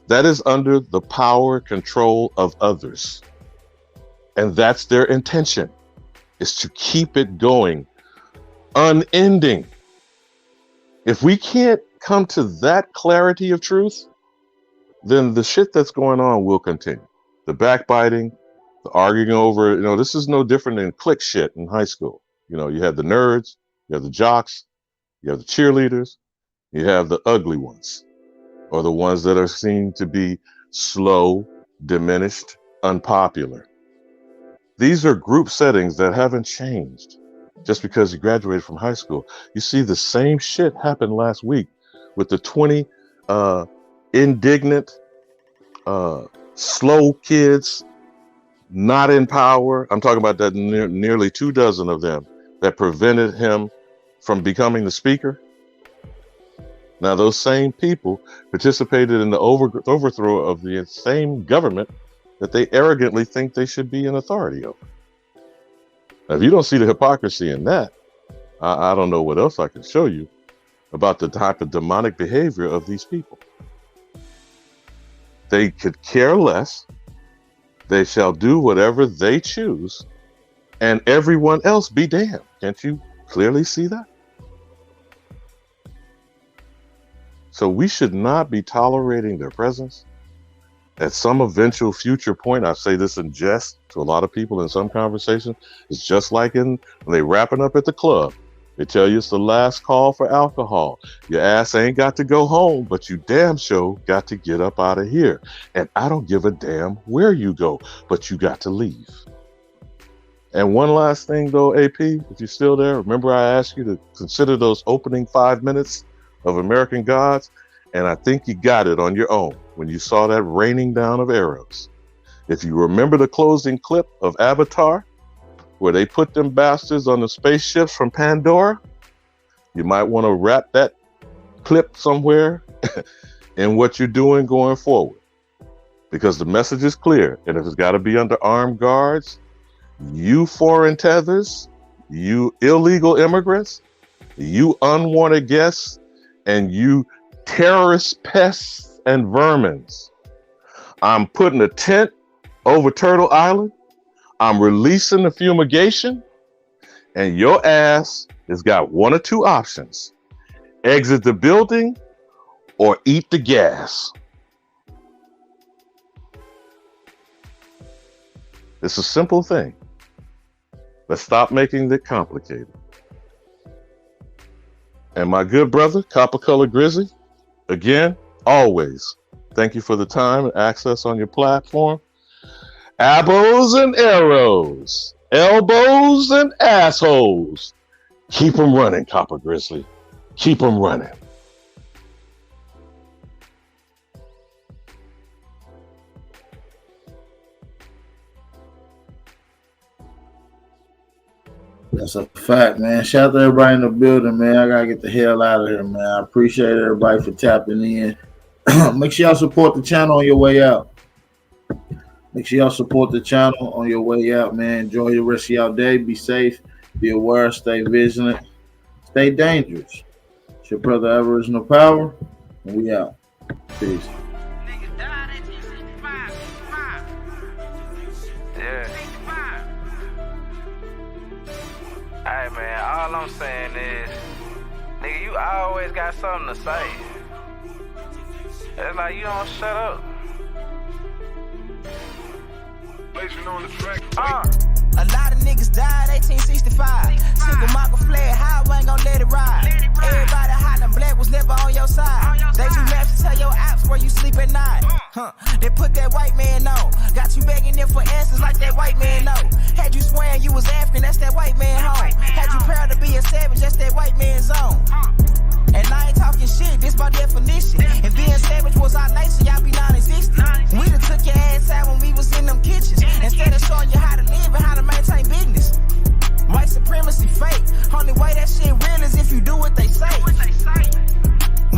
S10: that is under the power control of others. And that's their intention, is to keep it going, unending. If we can't come to that clarity of truth, then the shit that's going on will continue. The backbiting, the arguing over, this is no different than clique shit in high school. You have the nerds, you have the jocks, you have the cheerleaders, you have the ugly ones, or the ones that are seen to be slow, diminished, unpopular. These are group settings that haven't changed just because you graduated from high school. You see the same shit happen last week with the 20 indignant, slow kids not in power. I'm talking about that nearly 24 of them that prevented him from becoming the speaker. Now, those same people participated in the overthrow of the same government that they arrogantly think they should be in authority over. Now, if you don't see the hypocrisy in that, I don't know what else I can show you about the type of demonic behavior of these people. They could care less. They shall do whatever they choose, and everyone else be damned. Can't you clearly see that? So we should not be tolerating their presence. At some eventual future point, I say this in jest to a lot of people in some conversations, it's just like when they wrapping up at the club. They tell you it's the last call for alcohol. Your ass ain't got to go home, but you damn sure got to get up out of here. And I don't give a damn where you go, but you got to leave. And one last thing though, AP, if you're still there, remember I asked you to consider those opening 5 minutes of American Gods, and I think you got it on your own when you saw that raining down of arrows. If you remember the closing clip of Avatar, where they put them bastards on the spaceships from Pandora, you might want to wrap that clip somewhere in what you're doing going forward, because the message is clear. And if it's got to be under armed guards, you foreign tethers, you illegal immigrants, you unwanted guests, and you terrorist pests and vermins, I'm putting a tent over Turtle Island. I'm releasing the fumigation, and your ass has got one or two options: exit the building or eat the gas. It's a simple thing. Let's stop making it complicated. And my good brother, Copper Color Grizzly, again, always, thank you for the time and access on your platform. Abos and arrows, elbows and assholes. Keep them running, Copper Grizzly. Keep them running.
S1: That's a fact, man. Shout out to everybody in the building, man. I gotta get the hell out of here, man. I appreciate everybody for tapping in. Make sure y'all support the channel on your way out. Make sure y'all support the channel on your way out, man. Enjoy the rest of y'all day. Be safe, be aware, stay vigilant, stay dangerous. It's your brother Aboriginal Power, and we out. Peace.
S14: Yeah. Hey man, all I'm saying is, nigga, you always got something to say. It's like you don't shut up.
S3: On the track.
S5: A lot of niggas died 1865. Single Michael fled, how I ain't gon' let it ride. Everybody hollering black was never on your side. They do maps to tell your apps where you sleep at night. They put that white man on. Got you begging them for answers like that white man know. Had you swearing you was African, that's that white man home. Had you proud to be a savage, that's that white man's zone. And I ain't talking shit, this by definition. And being savage was our nature, y'all be non-existent. We done took your ass out when we was in them kitchens. Instead of showing you how to live and how to maintain business. White supremacy fake. Only way that shit real is if you do what they say.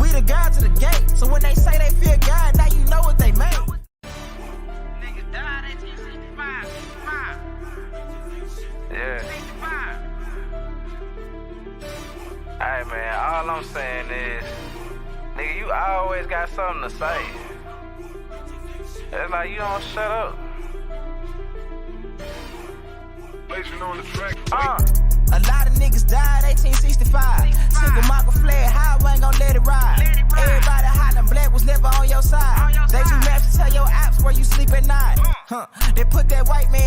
S5: We the guards of the gate, so when they say they fear God, now you know what they make.
S14: Niggas died 1865. Yeah. Hey man, all I'm saying is, nigga, you always got something to say. It's like you don't shut up.
S3: On the track.
S5: A lot of niggas died 1865. Single Michael fled, how I ain't gon' let it ride. Everybody hollering black was never on your side. They do maps to tell your apps where you sleep at night. They put that white man